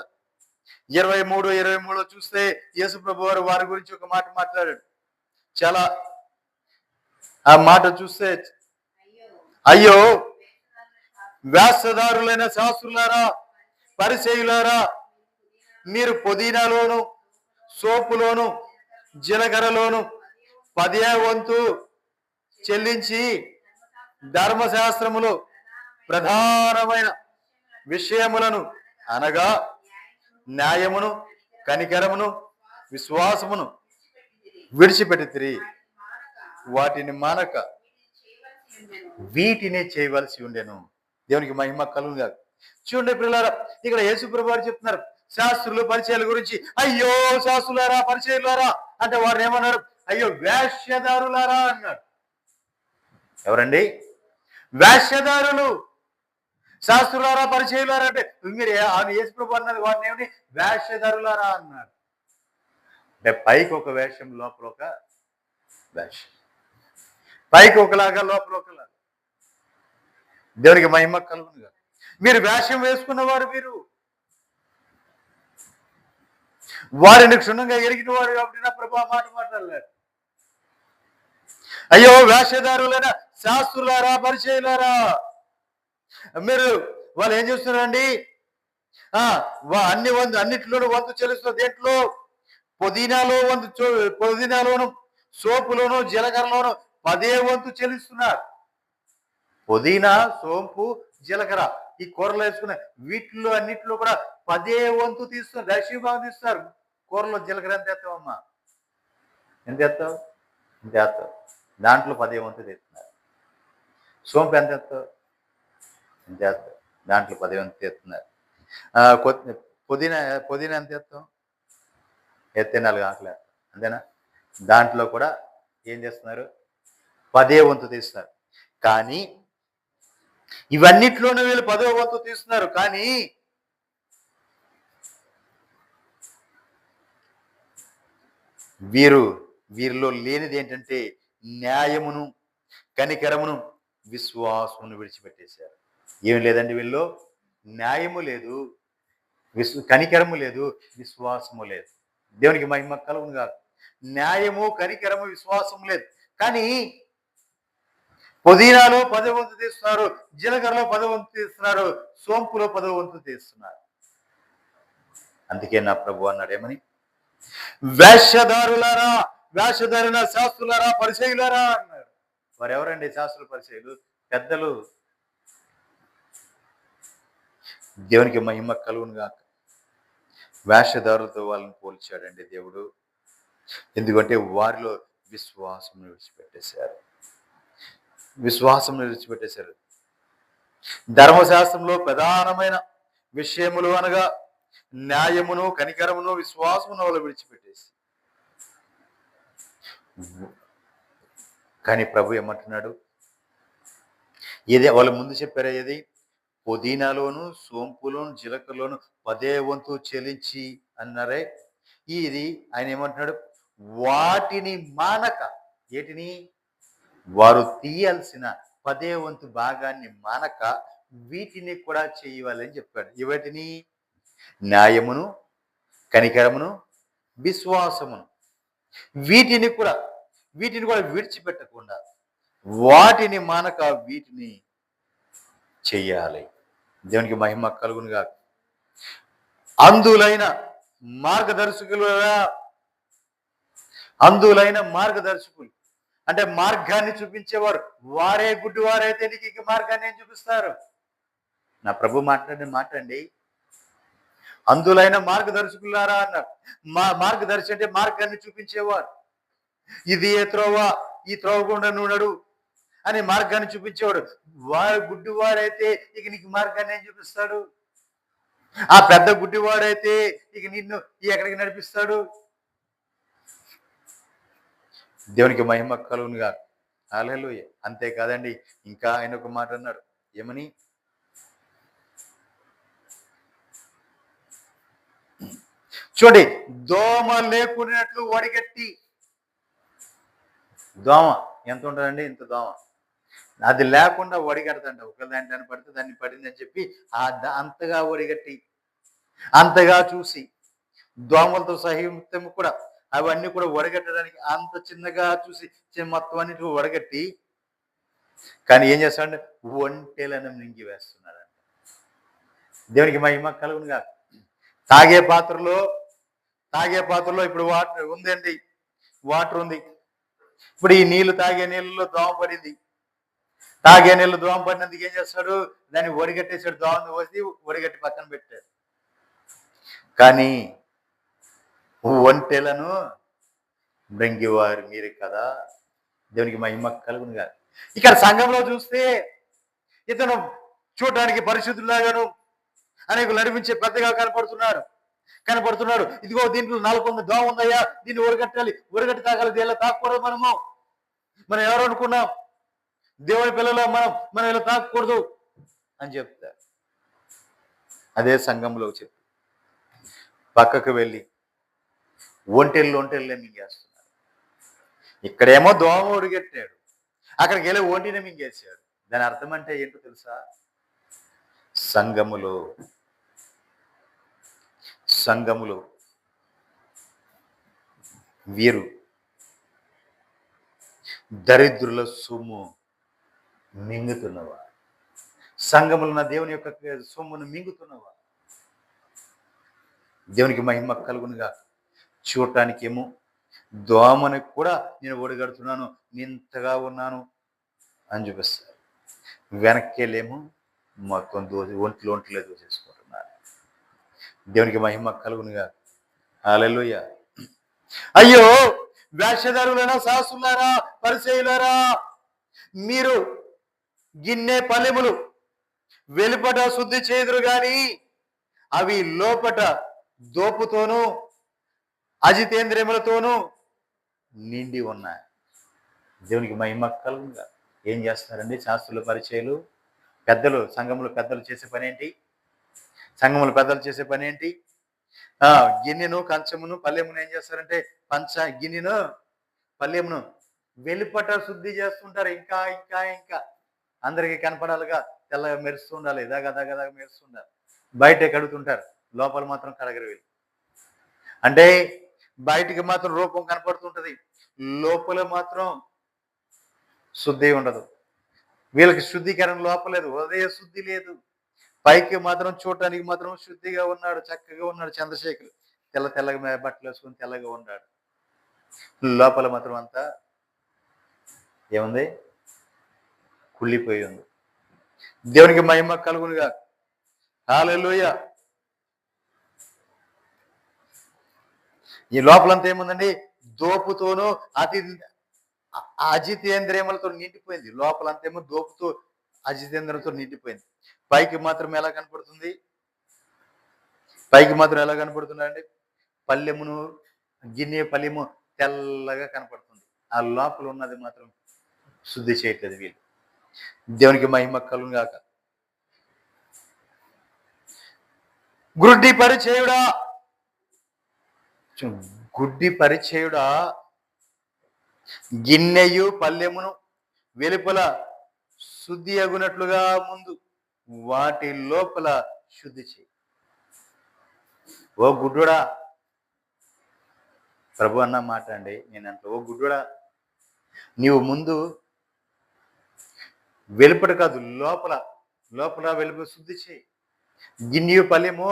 23 చూస్తే యేసు ప్రభు వారు వారి గురించి ఒక మాట మాట్లాడాడు. చాలా ఆ మాట చూస్తే, అయ్యో అయ్యో వ్యాసదారులైన శాస్త్రులారా, పరిసయ్యులారా, మీరు పుదీనాలోను, సోపులోను, జీలకర్రలోను 10వ వంతు చెల్లించి ధర్మశాస్త్రములో ప్రధానమైన విషయములను అనగా న్యాయమును, కనికరమును, విశ్వాసమును విడిచిపెట్టితిరి. వాటిని మానక వీటిని చేయవలసి ఉండెను. దేవునికి మహిమ కలుగును గాక. చూడండి పిల్లలారా, ఇక్కడ యేసు ప్రభు వారు చెప్తున్నారు శాస్త్రులు పరిచయాల గురించి. అయ్యో శాస్త్రులారా, పరిచయులారా అంటే వారు ఏమన్నారు? అయ్యో వేశ్యదారులారా అన్నాడు. ఎవరండి? వేశ్యదారులు. శాస్త్రులారా, పరిచయులారా అంటే మీరు ఆయన యేసు ప్రభు అన్నది వారిని ఏమని? వేశ్యదారులారా అన్నారు. అంటే పైకి ఒక వేషం, లోపల ఒక వేషం. పైకి ఒకలాగా, లోపల ఒకలాగా. దేవునికి మహిమ కలుగునుగా. మీరు వేషం వేసుకున్నవారు మీరు. వారిని క్షుణ్ణంగా ఎరిగిన వారు కాబట్టి నా ప్రభు ఆ మాట మాట్లాడలేరు. అయ్యో వేషధారులైన శాస్త్రులారా, పరిచయులారా, మీరు వాళ్ళు ఏం చేస్తున్నారండి? అన్నిటిలోనూ వంతు చెల్లిస్తున్న దేంట్లో? పుదీనాలోను, సోపులోను, జీలకర్రలోను 10వ వంతు చెల్లిస్తున్నారు. పుదీనా, సోంపు, జీలకర్ర ఈ కూరలు వేసుకున్న వీటిలో అన్నిటిలో కూడా 10వ వంతు తీస్తున్నారు. దశభాగం తీస్తారు. కూరలో జీలకర్ర ఎంత వేస్తావమ్మా? ఎంత వేస్తావు? ఎంత వేస్తావు? దాంట్లో 10వ వంతు తీస్తున్నారు. సోంపు ఎంత వేస్తావు? ఎంత వేస్తావు? దాంట్లో 10వ వంతు తీస్తున్నారు. పుదీనా ఎంత వేస్తాం? ఎత్తే 4 ఆకులు అంతేనా? దాంట్లో కూడా ఏం చేస్తున్నారు? 10వ వంతు తీస్తున్నారు. కానీ ఇవన్నిట్లోనూ వీళ్ళు 10వ వంతు తీస్తున్నారు. కానీ వీరిలో లేనిది ఏంటంటే న్యాయమును, కనికరమును, విశ్వాసమును విడిచిపెట్టేశారు. ఏమి లేదండి వీళ్ళు? న్యాయము లేదు, కనికరము లేదు, విశ్వాసము లేదు. దేవునికి మహిమ కలుగును గాక. న్యాయము, కనికరము, విశ్వాసము లేదు. కానీ పుదీనాలో 10వ వంతు తీస్తున్నారు, జీలకర్రలో 10వ వంతు తీస్తున్నారు, సోంపులో 10వ వంతు తీస్తున్నారు. అందుకే నా ప్రభు అన్నాడు ఏమని? వేషధారులారా, వేషధారుల శాస్త్రులారా, పరిచయులారా అన్నాడు. వారు ఎవరండి? శాస్త్రులు, పరిచయులు, పెద్దలు. దేవునికి మహిమ కలుగును గాక. వేషధారులతో వాళ్ళని పోల్చాడండి దేవుడు. ఎందుకంటే వారిలో విశ్వాసం విడిచిపెట్టేశారు. ధర్మశాస్త్రంలో ప్రధానమైన విషయములు అనగా న్యాయమును, కనికరమును, విశ్వాసమును వాళ్ళు విడిచిపెట్టేసి. కానీ ప్రభు ఏమంటున్నాడు? వాళ్ళు ముందు చెప్పారా? ఏది? పుదీనాలోను, సోంపులోను, జీలకర్రలోను 10వ వంతు చెల్లించి అన్నారే. ఇది ఆయన ఏమంటున్నాడు? వాటిని మానక, ఏటిని? వారు తీయాల్సిన 10వ వంతు భాగాన్ని మానక వీటిని కూడా చేయవాలని చెప్పాడు. ఇవాటిని న్యాయమును, కనికరమును, విశ్వాసమును వీటిని కూడా విడిచిపెట్టకుండా వాటిని మానక వీటిని చెయ్యాలి. దేవునికి మహిమ కలుగును గాక. అందులైన మార్గదర్శకులు అంటే మార్గాన్ని చూపించేవారు. వారే గుడ్డివారైతే నీకు మార్గాన్ని ఏం చూపిస్తారు? నా ప్రభు మాట్లాడిన మాట అండి. అందులైన మార్గదర్శకులారా అన్నారు. మార్గదర్శి అంటే మార్గాన్ని చూపించేవారు. ఇది ఏ త్రోవ, ఈ త్రోవ గుండా నువ్వు నడు అని మార్గాన్ని చూపించేవాడు. వారు గుడ్డివాడైతే ఇక నీకు మార్గాన్ని ఏం చూపిస్తాడు? ఆ పెద్ద గుడ్డివాడైతే ఇక నిన్ను ఎక్కడికి నడిపిస్తాడు? దేవునికి మహిమ కలుగునుగా. హల్లెలూయా. అంతేకాదండి, ఇంకా ఆయన ఒక మాట అన్నాడు. ఏమని? చూడండి, దోమ లేకున్నట్లు వడిగట్టి. దోమ ఎంత ఉంటుందండి? ఇంత దోమ. అది లేకుండా వడిగడతండి. ఒక దాంట్లో పడితే దాన్ని పడిందని చెప్పి అంతగా వడిగట్టి, అంతగా చూసి దోమలతో సహితం కూడా అవన్నీ కూడా వడగట్టడానికి అంత చిన్నగా చూసి మొత్తం అన్నిటి వడగట్టి, కానీ ఏం చేస్తాడంటే ఒంటెలను మింగి వేస్తున్నాడు. దేవునికి మహిమ కలుగునుగా. తాగే పాత్రలో ఇప్పుడు వాటర్ ఉందండి, వాటర్ ఉంది. ఇప్పుడు ఈ నీళ్లు తాగే నీళ్ళలో దోమ పడింది. తాగే నీళ్ళు దోమ పడినందుకు ఏం చేస్తాడు, దాన్ని వడిగట్టేసాడు. దోమను వచ్చి వడిగట్టి పక్కన పెట్టాడు. కానీ ఒంటెలను మృంగివారు మీరు కదా. దేవునికి మహిమ కలుగునుగా. ఇక్కడ సంఘంలో చూస్తే ఇతను చూడడానికి పరిశుద్ధులాగాను అనేకులు నడిపించే పెద్దగా కనపడుతున్నాడు. ఇదిగో దీంట్లో 4 దోమ ఉందయ్యా, దీన్ని ఉరగట్టి తాగాలి, దీనిలో తాకూడదు. మనం ఎవరు అనుకున్నాం, దేవుని పిల్లలు మనం ఇలా తాకూడదు అని చెప్తారు. అదే సంఘంలో చెప్పి పక్కకు వెళ్ళి ఒంటెల్ని మింగేస్తున్నారు. ఇక్కడేమో దోమ ఉడిగట్టాడు, అక్కడికి వెళ్ళి ఒంటిని మింగేశాడు. దాని అర్థం అంటే ఏంటో తెలుసా? సంఘములో వీరు దరిద్రుల సొమ్ము మింగుతున్నవా? సంఘములో ఉన్న దేవుని యొక్క సొమ్మును మింగుతున్నవా? దేవునికి మహిమ కలుగునుగా. చూడటానికి ఏమో దోమని కూడా నేను ఒడిగడుతున్నాను, నింతగా ఉన్నాను అని చూపిస్తారు. వెనక్కేలేమో మొత్తం ఒంటిలో దోసేసుకుంటున్నారు. దేవునికి మహిమ కలుగునుగా. హల్లెలూయా. అయ్యో వేషధారులైన శాస్త్రులారా, పరిసయ్యులారా, మీరు గిన్నె పల్లెములు వెలుపట శుద్ధి చేదురు గాని అవి లోపట దోపుతోనూ అజితేంద్రియములతోనూ నిండి ఉన్నాయి. దేవునికి మహిమ కలుగునుగా. ఏం చేస్తున్నారండి శాస్త్రుల పరిచయాలు? పెద్దలు, సంఘములు పెద్దలు చేసే పని ఏంటి? గిన్నెను, కంచమును, పల్లెమును ఏం చేస్తారంటే గిన్నెను, పల్లెమును వెలుపట శుద్ధి చేస్తుంటారు. ఇంకా అందరికీ కనపడాలిగా, తెల్లగా మెరుస్తుండాలి, దగ మెరుస్తుండాలి. బయట కడుగుతుంటారు, లోపల మాత్రం కడగరు వీళ్ళు. అంటే బయటికి మాత్రం రూపం కనపడుతుంటది, లోపల మాత్రం శుద్ధి ఉండదు. వీళ్ళకి శుద్ధీకరణ లోపలేదు, హృదయ శుద్ధి లేదు. పైకి మాత్రం చూడటానికి మాత్రం శుద్ధిగా ఉన్నాడు, చక్కగా ఉన్నాడు చంద్రశేఖర్. తెల్లగా బట్టలు వేసుకుని తెల్లగా ఉన్నాడు. లోపల మాత్రం అంతా ఏముంది? కుళ్ళిపోయి ఉంది. దేవునికి మహిమ కలుగునుగా. హల్లెలూయా. ఈ లోపలంతా ఏముందండి? దోపుతోనూ అజితేంద్రియములతో నిండిపోయింది. లోపలంతేమో దోపుతో అజితేంద్రియంతో నిండిపోయింది. పైకి మాత్రం ఎలా కనపడుతుంది? అండి పల్లెమును, గిన్నె పల్లెము తెల్లగా కనపడుతుంది. ఆ లోపల ఉన్నది మాత్రం శుద్ధి చేయట్లేదు వీళ్ళు. దేవునికి మహిమ కలుగునుగాక. గుడ్డి పరిచయుడా, గిన్నెయు పల్లెమును వెలుపల శుద్ధి అగునట్లుగా ముందు వాటి లోపల శుద్ధి చేయి. ఓ గుడ్డుడా, ప్రభు అన్న మాట అండి. నేనంట, ఓ గుడ్డుడా, నీవు ముందు వెలుపట కాదు లోపల వెలుపల శుద్ధి చేయి. గిన్నెయు పల్లెము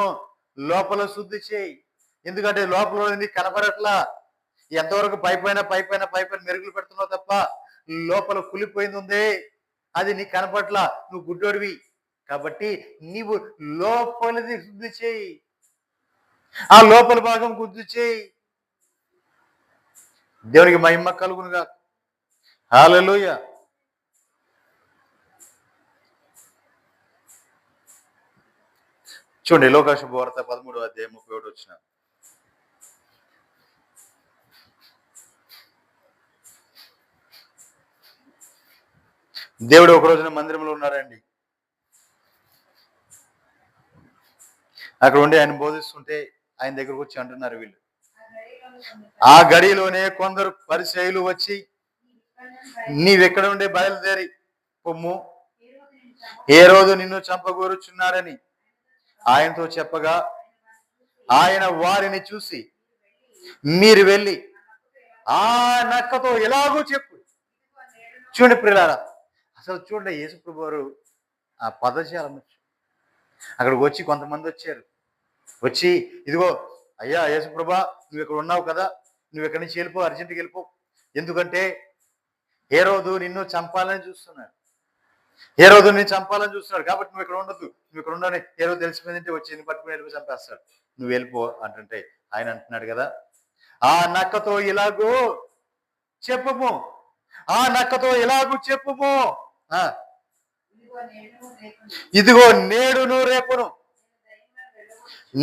లోపల శుద్ధి చేయి. ఎందుకంటే లోపల నీకు కనపడట్లా. ఎంతవరకు పైపైన మెరుగులు పెడుతున్నావు తప్ప లోపల కులిపోయింది ఉంది, అది నీకు కనపట్లా. నువ్వు గుడ్డోడివి కాబట్టి నీవు లోపలిది శుద్ధి చేయి, ఆ లోపల భాగం శుద్ధి చేయి. దేవునికి మహిమ కలుగునుగా. హల్లెలూయా. చూడండి, లోకాసు వార్త 13వ అధ్యాయం 31 వచ్చిన. దేవుడు ఒక రోజున మందిరంలో ఉన్నాడండి. అక్కడ ఉండి ఆయన బోధిస్తుంటే ఆయన దగ్గరకు వచ్చి అంటున్నారు వీళ్ళు. ఆ గడిలోనే కొందరు పరిసయ్యులు వచ్చి, నీవెక్కడ ఉండే బయలుదేరి పొమ్ము, ఏ రోజు నిన్ను చంపగోరుచున్నారని ఆయనతో చెప్పగా, ఆయన వారిని చూసి మీరు వెళ్ళి ఆ నక్కతో ఎలాగో చెప్పు. చూడండి ప్రియులారా, అసలు చూడండి యేసుప్రభు వారు ఆ పదజాలం అక్కడికి వచ్చి కొంతమంది వచ్చారు. వచ్చి ఇదిగో అయ్యా యేసుప్రభా, నువ్వు ఇక్కడ ఉన్నావు కదా, నువ్వు ఇక్కడి నుంచి వెళ్ళిపో, అర్జెంట్కి వెళ్ళిపో. ఎందుకంటే హేరోదు నిన్ను చంపాలని చూస్తున్నాడు. హేరోదు నిన్ను చంపాలని చూస్తున్నాడు కాబట్టి నువ్వు ఇక్కడ ఉండొద్దు, నువ్వు ఇక్కడ ఉండని హేరోదు తెలిసిపోయిందంటే వచ్చి నిన్ను పట్టుకుని వెళ్ళిపో చంపేస్తాడు, నువ్వు వెళ్ళిపో అంటుంటే ఆయన అంటున్నాడు కదా, ఆ నక్కతో ఇలాగూ చెప్పుము, ఆ నక్కతో ఇలాగూ చెప్పుము, ఇదిగో నేడును రేపును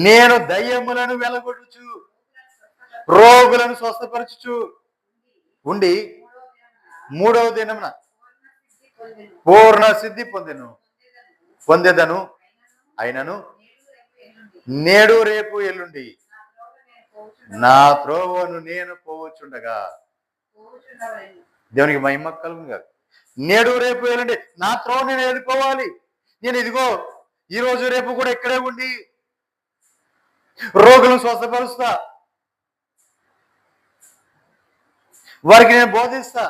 నేను దయ్యములను వెలగొట్టుచు రోగులను స్వస్థపరచుచు ఉండి మూడవ దినమున పూర్ణ సిద్ధి పొందేదను. అయినను నేడు రేపు ఎల్లుండి నా త్రోవను నేను పోవచ్చుండగా. దేవునికి మహిమ కలుగును గాక. నేడు రేపు ఎల్లుండి నా త్రోవ నేను వెళ్ళిపోవాలి. నేను ఇదిగో ఈ రోజు రేపు కూడా ఇక్కడే ఉండి రోగులను స్వస్థపరుస్తా, వారికి నేను బోధిస్తా,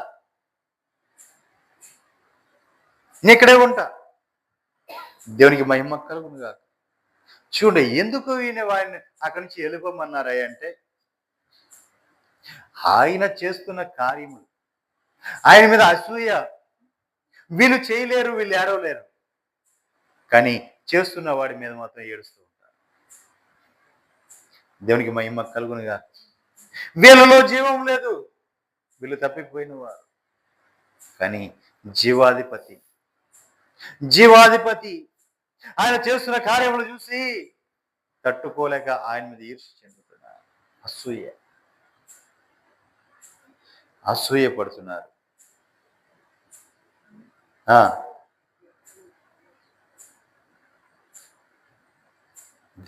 నేను ఇక్కడే ఉంటా. దేవునికి మహిమ కలుగును గాక. చూడండి ఎందుకు ఈయన వారిని అక్కడి నుంచి వెళ్ళిపోమన్నారా అంటే, ఆయన చేస్తున్న కార్యములు, ఆయన మీద అసూయ, వీళ్ళు చేయలేరు, వీళ్ళు ఏడవలేరు, కానీ చేస్తున్న వాడి మీద మాత్రం ఏడుస్తూ ఉంటారు. దేవునికి మహిమ కలుగును గాక. వీళ్ళలో జీవం లేదు, వీళ్ళు తప్పిపోయిన వారు, కానీ జీవాధిపతి ఆయన చేస్తున్న కార్యములు చూసి తట్టుకోలేక ఆయన మీద ఈర్ష్య చెందుతున్నారు, అసూయ పడుతున్నారు.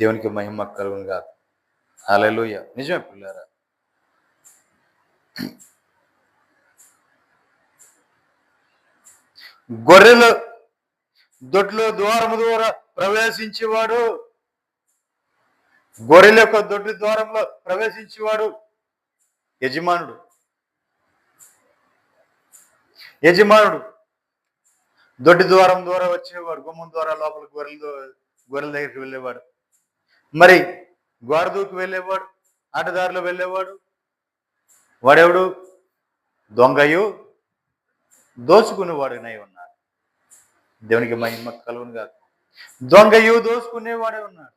దేవునికి మహిమ కలుగును గాక. హల్లెలూయా. నిజమే పిల్లారా, గొర్రెలు దొడ్లో ద్వారము ద్వారా ప్రవేశించేవాడు, గొర్రెల యొక్క దొడ్డి ద్వారంలో ప్రవేశించేవాడు యజమానుడు దొడ్డి ద్వారం ద్వారా వచ్చేవాడు, గుమ్మం ద్వారా లోపల గొర్రెల దగ్గరికి వెళ్ళేవాడు. మరి గోడదూకి వెళ్ళేవాడు, ఆటదారిలో వెళ్ళేవాడు వాడెవడు? దొంగయు దోచుకునేవాడునై ఉన్నాడు. దేవునికి మహిమ కలుగును గాక. దొంగయు దోచుకునేవాడే ఉన్నాడు.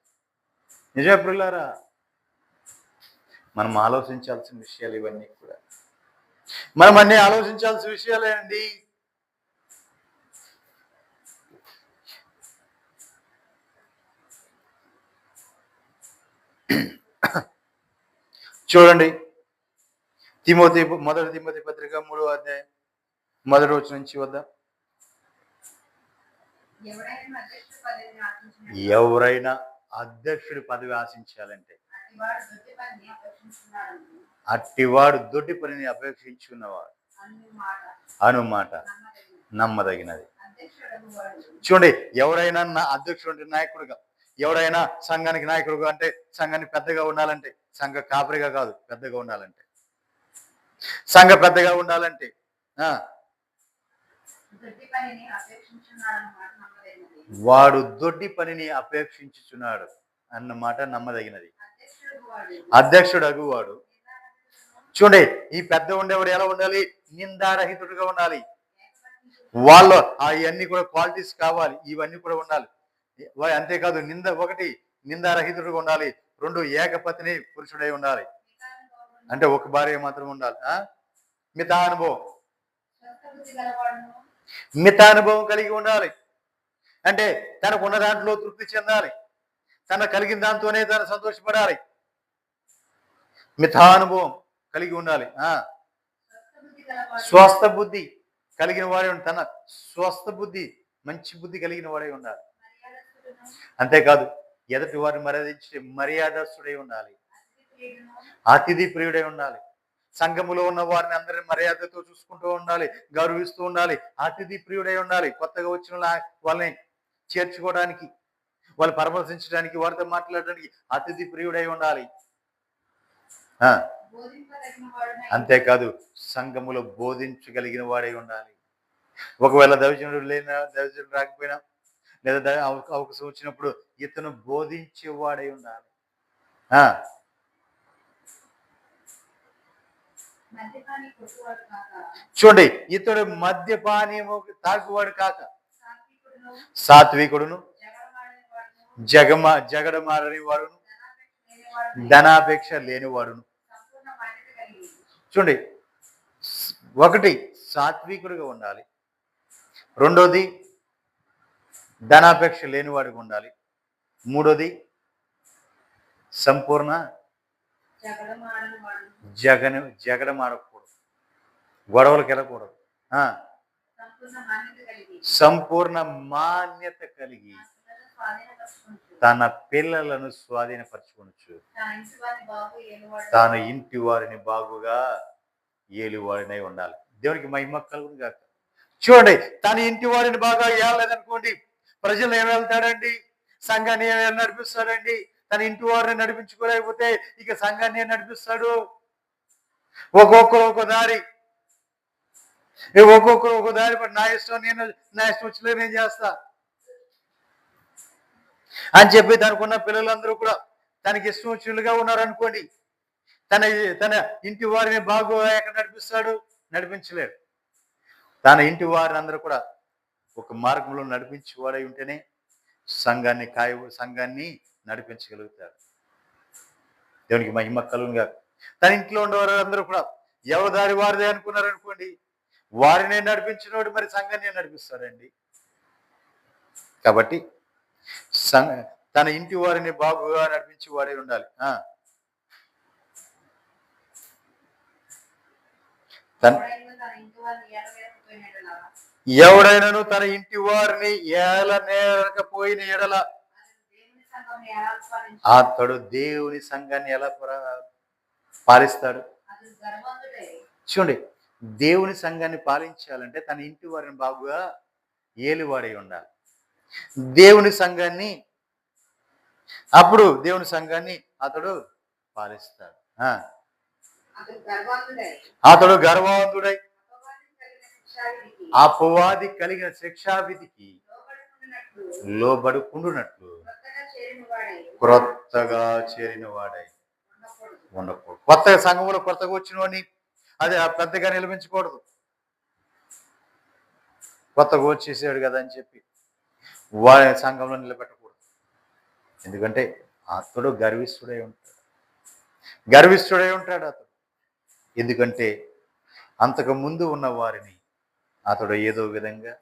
నిజమే ప్రియులారా, మనం ఆలోచించాల్సిన విషయాలు ఇవన్నీ కూడా, మనం అన్నీ ఆలోచించాల్సిన విషయాలే అండి. చూడండి మొదటి తిమోతి పత్రిక 3వ అధ్యాయం 1వ వచనం నుంచి వద్దాం. ఎవరైనా అధ్యక్షుడి పదవి ఆశించాలంటే అట్టివాడు దొడ్డి పనిని అపేక్షించున్నవాడు అనుమాట నమ్మదగినది. చూడండి, ఎవరైనా అధ్యక్షుడు నాయకుడుగా, ఎవరైనా సంఘానికి నాయకుడుగా అంటే సంఘాన్ని పెద్దగా ఉండాలంటే, సంఘ కాపరిగా కాదు, పెద్దగా ఉండాలంటే, సంఘ పెద్దగా ఉండాలంటే వాడు దొడ్డి పనిని అపేక్షించుచున్నాడు అన్నమాట నమ్మదగినది. అధ్యక్షుడు అగువాడు. చూడండి, ఈ పెద్ద ఉండేవాడు ఎలా ఉండాలి? నిందారహితుడుగా ఉండాలి. వాళ్ళు అవన్నీ కూడా క్వాలిటీస్ కావాలి, ఇవన్నీ కూడా ఉండాలి. అంతేకాదు నిందారహితుడుగా ఉండాలి. 2 ఏకపత్ని పురుషుడై ఉండాలి, అంటే ఒక భార్య మాత్రం ఉండాలి. మితానుభవం కలిగి ఉండాలి, అంటే తనకున్న దాంట్లో తృప్తి చెందాలి, తన కలిగిన దాంతోనే తను సంతోషపడాలి. మితానుభవం కలిగి ఉండాలి. స్వస్థ బుద్ధి కలిగిన వాడే, తన స్వస్థ బుద్ధి, మంచి బుద్ధి కలిగిన వాడే ఉండాలి. అంతేకాదు ఎదుటి వారిని మర్యాదస్తుడై ఉండాలి, అతిథి ప్రియుడై ఉండాలి. సంఘములో ఉన్న వారిని అందరిని మర్యాదతో చూసుకుంటూ ఉండాలి, గౌరవిస్తూ ఉండాలి, అతిథి ప్రియుడై ఉండాలి. కొత్తగా వచ్చిన వాళ్ళని చేర్చుకోవడానికి, వాళ్ళు పరామర్శించడానికి, వారితో మాట్లాడడానికి అతిథి ప్రియుడై ఉండాలి. ఆ బోధింపదగిన వాడునై అంతేకాదు సంఘములో బోధించగలిగిన వాడై ఉండాలి. ఒకవేళ దైవజనుడు రాకపోయినా లేదా అవకాశం వచ్చినప్పుడు ఇతను బోధించేవాడై ఉండాలి. ఆ మద్యపాని కొట్టువాడు కాక చూడండి, ఇతడు మద్యపానీయము తాగువాడు కాక సాత్వికుడును సాత్వికుడును జగడమాడని వాడును జగడమారని వాడును ధనాపేక్ష లేని వాడును ధనాపేక్ష లేనివాడును. సంపూర్ణ బాధ్యత కలిగి చూడండి, ఒకటి సాత్వికుడిగా ఉండాలి, రెండోది ధనాపేక్ష లేనివాడిగా ఉండాలి, మూడోది సంపూర్ణ జగడమాడని వాడును జగడమాడకూడదు, గొడవలకు వెళ్ళకూడదు. సంపూర్ణ మాన్యత కలిగి సంపూర్ణ మాన్యత కలిగి తన పిల్లలను స్వాధీనపరచుకొనొచ్చు. తన పిల్లలను స్వాధీనపరచుకొనొచ్చు. తన ఇంటి వారిని బాగు ఏలువాడు తాను ఇంటి వారిని బాగుగా ఏలువాడినై ఉండాలి. దేవునికి మహిమ కలుగును గాక. చూడండి, తన ఇంటి వారిని బాగా ఏలలేదనుకోండి, ప్రజలు ఏం వెళ్తాడండి? సంఘాన్ని ఏం నడిపిస్తాడండి? తన ఇంటి వారిని నడిపించుకోలేకపోతే ఇక సంఘాన్ని ఏం నడిపిస్తాడు? ఒక్కొక్కరు ఒక్కో దారి, ఒక్కొక్కరు ఒక్కో దారి. నా ఇష్టం వచ్చలేదు, నేను చేస్తా అని చెప్పి తనకున్న పిల్లలందరూ కూడా తనకి ఇష్టం వచ్చినట్లుగా ఉన్నారనుకోండి, తన తన ఇంటి వారిని బాగా ఎక్కడ నడిపిస్తాడు? నడిపించలేడు. తన ఇంటి వారిని అందరూ కూడా ఒక మార్గంలో నడిపించేవాడై ఉంటేనే సంఘాన్ని నడిపించగలుగుతాడు. దేవునికి మహిమ కలుగునుగా. తన ఇంట్లో ఉండేవారు అందరూ కూడా ఎవరి దారి వారిదే అనుకున్నారనుకోండి, వారినే నడిపించినోడు మరి సంఘాన్ని నడిపిస్తాడండి. కాబట్టి తన ఇంటి వారిని బాగుగా నడిపించి వాడే ఉండాలి. ఎవడైనాను తన ఇంటి వారిని ఏలనేరకపోయిన ఎడల అతడు దేవుని సంఘాన్ని ఎలా పాలిస్తాడు? చూడండి, దేవుని సంఘాన్ని పాలించాలంటే తన ఇంటి వారిని బాగుగా ఏలువాడై ఉండాలి. దేవుని సంఘాన్ని అప్పుడు దేవుని సంఘాన్ని అతడు పాలిస్తాడు. అతడు గర్వవంతుడై అపవాది కలిగిన శిక్షావిధికి లోబడుకుండునట్లు క్రొత్తగా చేరిన వాడై ఉండకూడదు. కొత్తగా సంఘంలో కొత్తగా వచ్చిన వాడిని అది పెద్దగా నిలబించకూడదు. కొత్తగా వచ్చేసాడు కదా అని చెప్పి వాడి సంఘంలో నిలబెట్టకూడదు. ఎందుకంటే అతడు గర్విష్ఠుడై ఉంటాడు అతడు. ఎందుకంటే అంతకు ముందు ఉన్న వారిని అతడు ఏదో విధంగా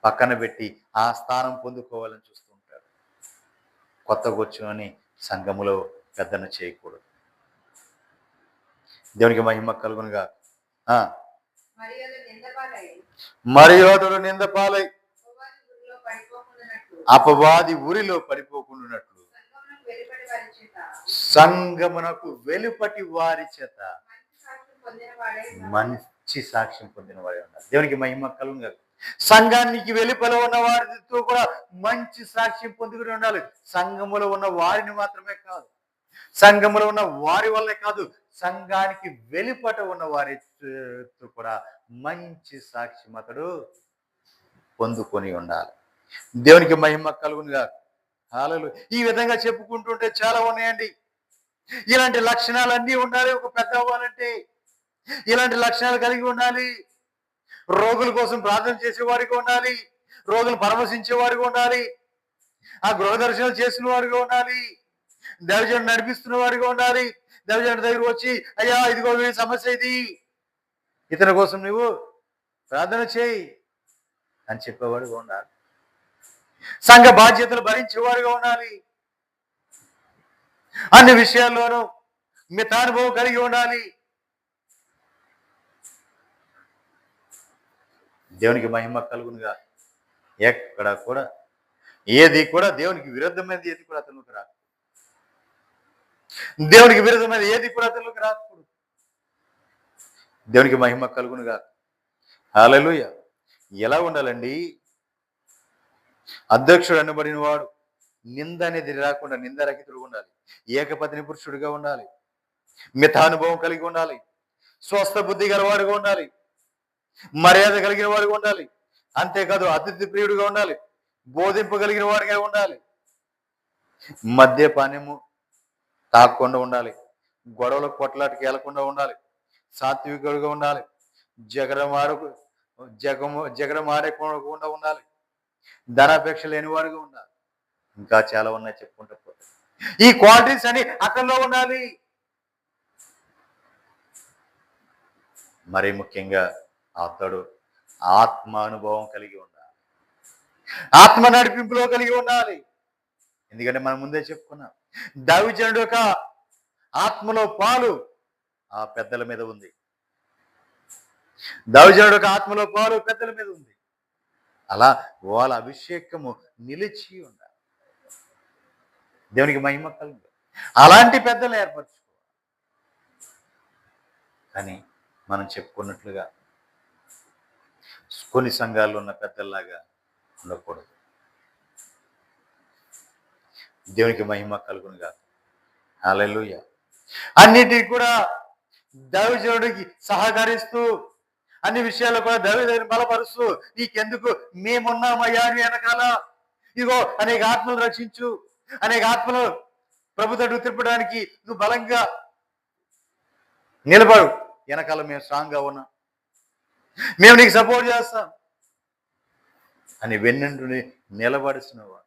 పక్కన పెట్టి ఆ స్థానం పొందుకోవాలని చూస్తూ ఉంటాడు. కొత్తగా వచ్చినని సంఘములో పెద్దన చేయకూడదు. దేవునికి మహిమ కలుగునుగా. మరియు అతడు నిందపాలై అపవాది ఊరిలో పడిపోకుండానట్లు సంఘమునకు వెలుపటి వారి చేత మంచి సాక్ష్యం పొందిన వాడే ఉండాలి. దేవునికి మహిమ కలుగునుగా. సంఘానికి వెలుపల ఉన్న వారితో కూడా మంచి సాక్ష్యం పొందుకుని ఉండాలి. సంఘములో ఉన్న వారిని మాత్రమే కాదు, సంఘములో ఉన్న వారి వల్లే కాదు, సంఘానికి వెలుపట ఉన్న వారితో కూడా మంచి సాక్ష్యం అతడు పొందుకొని ఉండాలి. దేవునికి మహిమ కలుగునుగా. హల్లెలూయా. ఈ విధంగా చెప్పుకుంటుంటే చాలా ఉన్నాయండి. ఇలాంటి లక్షణాలన్నీ ఉండాలి. ఒక పెద్ద అవ్వాలంటే ఇలాంటి లక్షణాలు కలిగి ఉండాలి. రోగుల కోసం ప్రార్థన చేసేవాడిగా ఉండాలి, రోగులు పరామర్శించేవాడిగా ఉండాలి, ఆ గృహ దర్శనాలు చేసిన వాడిగా ఉండాలి, దైవజనుడు నడిపిస్తున్న వాడిగా ఉండాలి. దైవజనుడి దగ్గర వచ్చి, అయ్యా ఇదిగో ఈ సమస్య ఇది, ఇతని కోసం నువ్వు ప్రార్థన చేయి అని చెప్పేవాడిగా ఉండాలి. సంఘ బాధ్యతలు భరించేవాడిగా ఉండాలి. అన్ని విషయాల్లోనూ మితానుభవం కలిగి ఉండాలి. దేవునికి మహిమ కలుగునుగా. ఎక్కడ కూడా ఏది కూడా దేవునికి విరుద్ధమైనది ఏది కూడా అతనికి రాదు. దేవునికి విరుద్ధమైన ఏది కూడా అతనికి రాకూడదు. దేవునికి మహిమ కలుగునుగా. హల్లెలూయా. ఎలా ఉండాలండి? అధ్యక్షుడు అనబడిన వాడు నింద అనేది రాకుండా నిందరహితుడుగా ఉండాలి. ఏకపత్ని పురుషుడిగా ఉండాలి. మితానుభవం కలిగి ఉండాలి. స్వస్థ బుద్ధి గలవాడుగా ఉండాలి. మర్యాద కలిగిన వాడుగా ఉండాలి. అంతేకాదు అతిథి ప్రియుడిగా ఉండాలి. బోధింపగలిగిన వాడిగా ఉండాలి. మద్యపానము తాగకుండా ఉండాలి. గొడవలకు కొట్లాటకి వెళ్లకుండా ఉండాలి. సాత్వికుడిగా ఉండాలి. జగడమాడకుండా ఉండాలి. ధనాపేక్ష లేనివాడుగా ఉండాలి. ఇంకా చాలా ఉన్నాయి చెప్పుకుంటూ పోతే. ఈ క్వాలిటీస్ అని అతనిలో ఉండాలి. మరీ ముఖ్యంగా అతడు ఆత్మానుభవం కలిగి ఉండాలి. ఆత్మ నడిపింపులో కలిగి ఉండాలి. ఎందుకంటే మనం ముందే చెప్పుకున్నాం, దావీదు యొక్క ఆత్మలో పాలు ఆ పెద్దల మీద ఉంది. దావీదు యొక్క ఆత్మలో పాలు పెద్దల మీద ఉంది. అలా వాళ్ళ అభిషేకము నిలిచి ఉండాలి. దేవునికి మహిమ కలుగు. అలాంటి పెద్దలు ఏర్పరచుకోవాలి. కానీ మనం చెప్పుకున్నట్లుగా కొన్ని సంఘాల్లో ఉన్న పెద్దల్లాగా ఉండకూడదు. దేవునికి మహిమ కలుగునుగా. హల్లెలూయా. అన్నిటికీ కూడా దైవజనుడికి సహకరిస్తూ, అన్ని విషయాల్లో కూడా దైవజనుడిని బలపరుస్తూ, నీకెందుకు మేమున్నామయ్యా అని వెనకాల ఇగో అనేక ఆత్మలు రక్షించు, అనేక ఆత్మలు ప్రభు తట్టు తిప్పడానికి నువ్వు బలంగా నిలబడు, వెనకాల మేము స్ట్రాంగ్గా ఉన్నాం, మేము నీకు సపోర్ట్ చేస్తాం అని వెన్నంటుని నిలబడిసినవా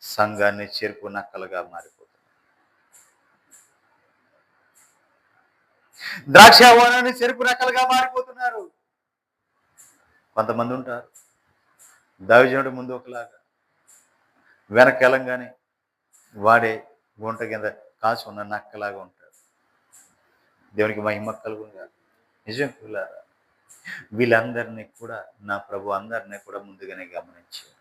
సంఘాన్ని చెరుపు నక్కలుగా మారిపోతుంది. ద్రాక్షావనాన్ని చెరుపు నక్కలుగా మారిపోతున్నారు. కొంతమంది ఉంటారు, దైవజనుడి ముందు ఒకలాగా, వెనకెలంగానే వాడే గుంట కింద కాసు ఉన్న నక్కలాగా ఉంటాడు. దేవునికి మహిమ కలుగునుగా. నిజం పిల్లారా, వీళ్ళందరినీ కూడా నా ప్రభు అందరినీ కూడా ముందుగానే గమనించాడు.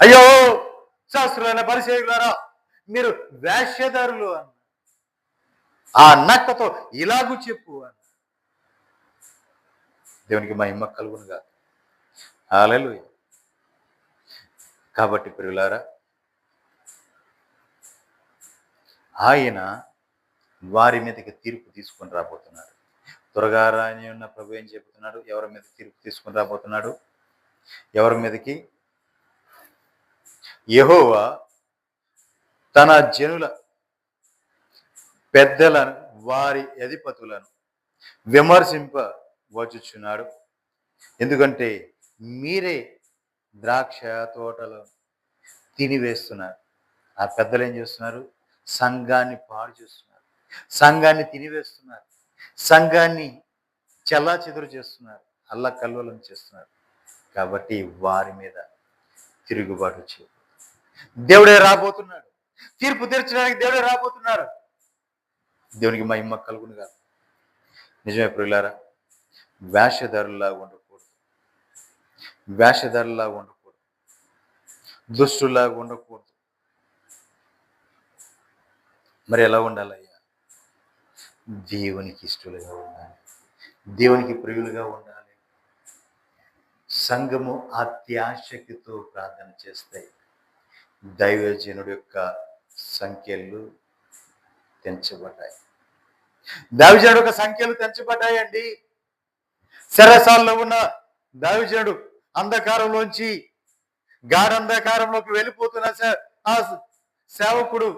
అయ్యో శాస్త్రులైన పరిచయులారా, మీరు వేశ్యదారులు అన్న ఆ నక్కతో ఇలాగూ చెప్పు అన్న. దేవునికి మహిమ కలుగునుగా. హల్లెలూయా. కాబట్టి ప్రియులారా, ఆయన వారి మీదకి తీర్పు తీసుకొని రాబోతున్నాడు. త్వరగా రాని ఉన్న ప్రభు ఏం చెబుతున్నాడు? ఎవరి మీద తీర్పు తీసుకొని రాబోతున్నాడు? ఎవరి మీదకి? యెహోవా తన జనుల పెద్దలను, వారి అధిపతులను విమర్శింప వచ్చుచున్నాడు. ఎందుకంటే మీరే ద్రాక్ష తోటలో తినివేస్తున్నారు. ఆ పెద్దలు ఏం చేస్తున్నారు? సంఘాన్ని పాడు చేస్తున్నారు, సంఘాన్ని తినివేస్తున్నారు, సంఘాన్ని చెల్లాచెదురు చేస్తున్నారు, అల్లకల్లోలం చేస్తున్నారు. కాబట్టి వారి మీద తిరుగుబాటు చేయ దేవుడే రాబోతున్నాడు. తీర్పు తీర్చడానికి దేవుడే రాబోతున్నాడు. దేవునికి మహిమ కలుగునుగా. నిజమే ప్రియులారా, వేషధారులాగా ఉండకూడదు, దుష్టులాగా ఉండకూడదు. మరి ఎలా ఉండాలయ్యా? దేవునికి ఇష్టలుగా ఉండాలి, దేవునికి ప్రియులుగా ఉండాలి. సంఘము అత్యాశక్తితో ప్రార్థన చేస్తాయి. దైవజనుడి యొక్క సంఖ్యలు తెంచబడ్డాయి. దైవజనుడు యొక్క సంఖ్యలు తెంచబడ్డాయండి. శరసాల్లో ఉన్న దైవజనుడు అంధకారంలోంచి గాఢంధకారంలోకి వెళ్ళిపోతున్న ఆ సేవకుడు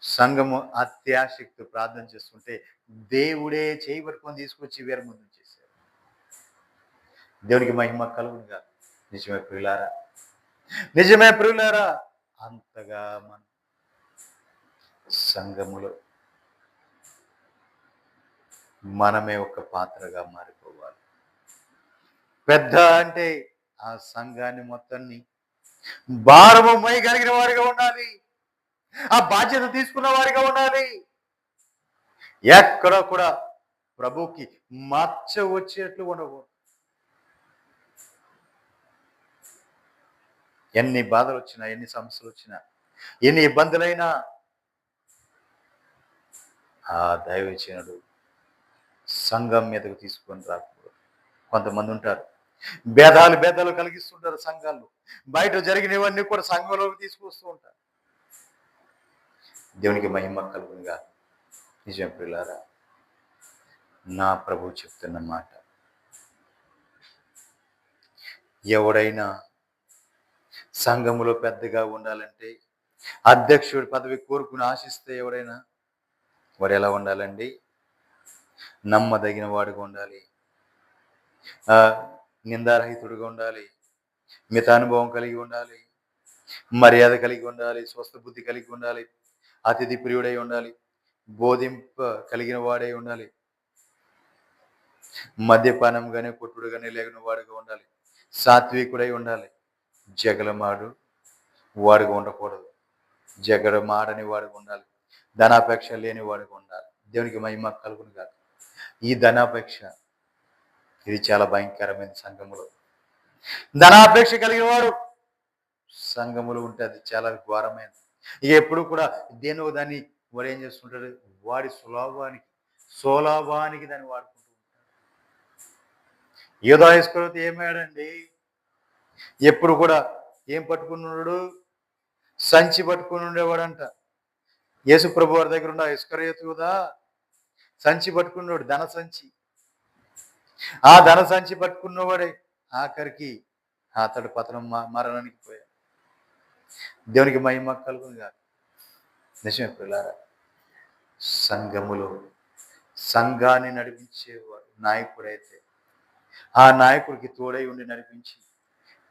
సంఘము అత్యాశక్తి ప్రార్థన చేస్తుంటే దేవుడే చేయి పట్టుకొని తీసుకొచ్చి వీరి ముందు చేశారు. దేవునికి మహిమ కలుగునుగా. నిజమే ప్రియులారా, అంతగా మన సంఘములో మనమే ఒక పాత్రగా మారిపోవాలి. పెద్ద అంటే ఆ సంఘాన్ని మొత్తాన్ని భారము మోయగలిగిన వారిగా ఉండాలి, ఆ బాధ్యత తీసుకున్న వారిగా ఉండాలి. ఎక్కడ కూడా ప్రభుకి మచ్చ వచ్చేట్లు ఉండకూడదు. ఎన్ని బాధలు వచ్చినా, ఎన్ని సమస్యలు వచ్చినా, ఎన్ని ఇబ్బందులైనా ఆ దైవజనుడు సంఘం మీదకు తీసుకొని రాకూడదు. కొంతమంది ఉంటారు, భేదాలు కలిగిస్తుంటారు సంఘాల్లో. బయట జరిగినవన్నీ కూడా సంఘంలోకి తీసుకొస్తూ ఉంటారు. దేవునికి మహిమ కలుగునుగా. నిజం ప్రియులారా, నా ప్రభువు చెప్తున్న మాట, ఎవడైనా సంఘములో పెద్దగా ఉండాలంటే, అధ్యక్షుడి పదవి కోరుకుని ఆశిస్తే ఎవడైనా, వాడు ఎలా ఉండాలండి? నమ్మదగిన వాడుగా ఉండాలి, నిందారహితుడిగా ఉండాలి, మితానుభవం కలిగి ఉండాలి, మర్యాద కలిగి ఉండాలి, స్వస్థ బుద్ధి కలిగి ఉండాలి, అతిథి ప్రియుడై ఉండాలి, బోధింప కలిగిన వాడై ఉండాలి, మద్యపానం కానీ కొట్టుడు కానీ లేని వాడుగా ఉండాలి, సాత్వికుడై ఉండాలి, జగలమాడు వాడుగా ఉండకూడదు, జగడమాడని వాడుగా ఉండాలి, ధనాపేక్ష లేని వాడుగా ఉండాలి. దేవునికి మహిమ కలుగును కాదు. ఈ ధనాపేక్ష ఇది చాలా భయంకరమైన. సంఘములో ధనాపేక్ష కలిగిన వాడు సంఘములో ఉంటే అది చాలా ఘోరమైనది. ఇక ఎప్పుడు కూడా దేనో దాన్ని వాడు ఏం చేస్తుంటాడు, వాడి స్వలాభానికి దాన్ని వాడుకుంటూ ఉంటాడు. యూదా ఇస్కరియోతు ఏమయ్యాడండి? ఎప్పుడు కూడా ఏం పట్టుకున్నాడు? సంచి పట్టుకుని ఉండేవాడంట. యేసు ప్రభు వారి దగ్గర ఉన్న ఇస్కరియోతు యూదా సంచి పట్టుకున్నాడు, ధన సంచి. ఆ ధన సంచి పట్టుకున్నవాడే ఆఖరికి అతడు మరణానికి పోయాడు. దేవునికి మహిమ కలుగును కాదు. నిజమే పిల్లారా, సంఘములో సంఘాన్ని నడిపించేవాడు నాయకుడైతే, ఆ నాయకుడికి తోడై ఉండి నడిపించి,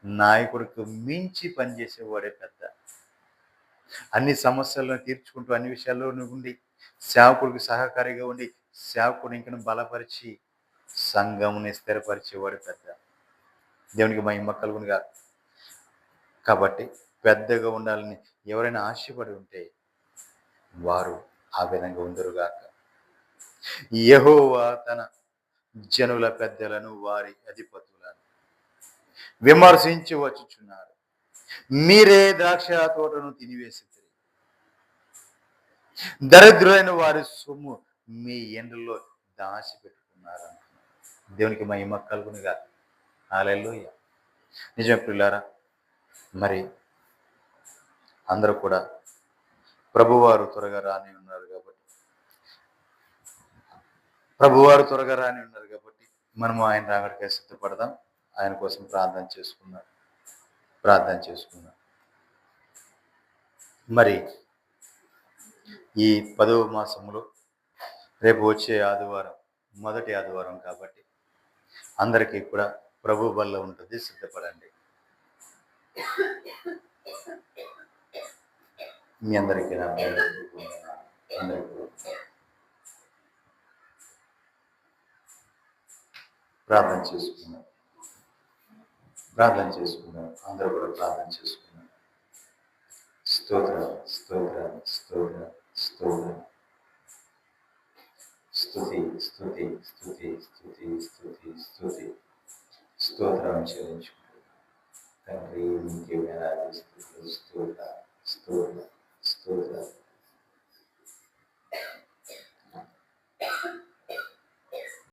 నాయకుడికి మించి పనిచేసేవాడే పెద్ద. అన్ని సమస్యలను తీర్చుకుంటూ అన్ని విషయాల్లో ఉండి సేవకుడికి సహకారిగా ఉండి సేవకుడు ఇంకను బలపరిచి సంఘముని స్థిరపరిచేవాడు పెద్ద. దేవునికి మహిమ కలుగును కాదు. కాబట్టి పెద్దగా ఉండాలని ఎవరైనా ఆశపడి ఉంటే వారు ఆ విధంగా ఉందరుగాక. యెహోవా తన జనుల పెద్దలను వారి అధిపతులను విమర్శించి వచ్చుచున్నారు. మీరే ద్రాక్ష తోటను తినివేసితిరి, దరిద్రులైన వారి సొమ్ము మీ ఎండలో దాచిపెట్టుకున్నారు. దేవునికి మహిమ కలుగునుగా. హల్లెలూయా. నిజం ప్రియులారా, మరి అందరూ కూడా ప్రభువారు త్వరగా రాని ఉన్నారు కాబట్టి మనము ఆయన రాకడికి సిద్ధపడదాం. ఆయన కోసం ప్రార్థన చేసుకుందాం. మరి ఈ 10వ మాసములో రేపు వచ్చే ఆదివారం మొదటి ఆదివారం కాబట్టి అందరికీ కూడా ప్రభు బల్ల ఉంటుంది, సిద్ధపడండి. మీ అందరికీ నా ప్రార్థన చేసుకుందాం. అందరూ కూడా ప్రార్థన చేసుకుందాం. స్తోత్రం స్తోత్రం చెల్లించుకుంటాం. తండ్రి నీకే వేలాది స్తోత్రం.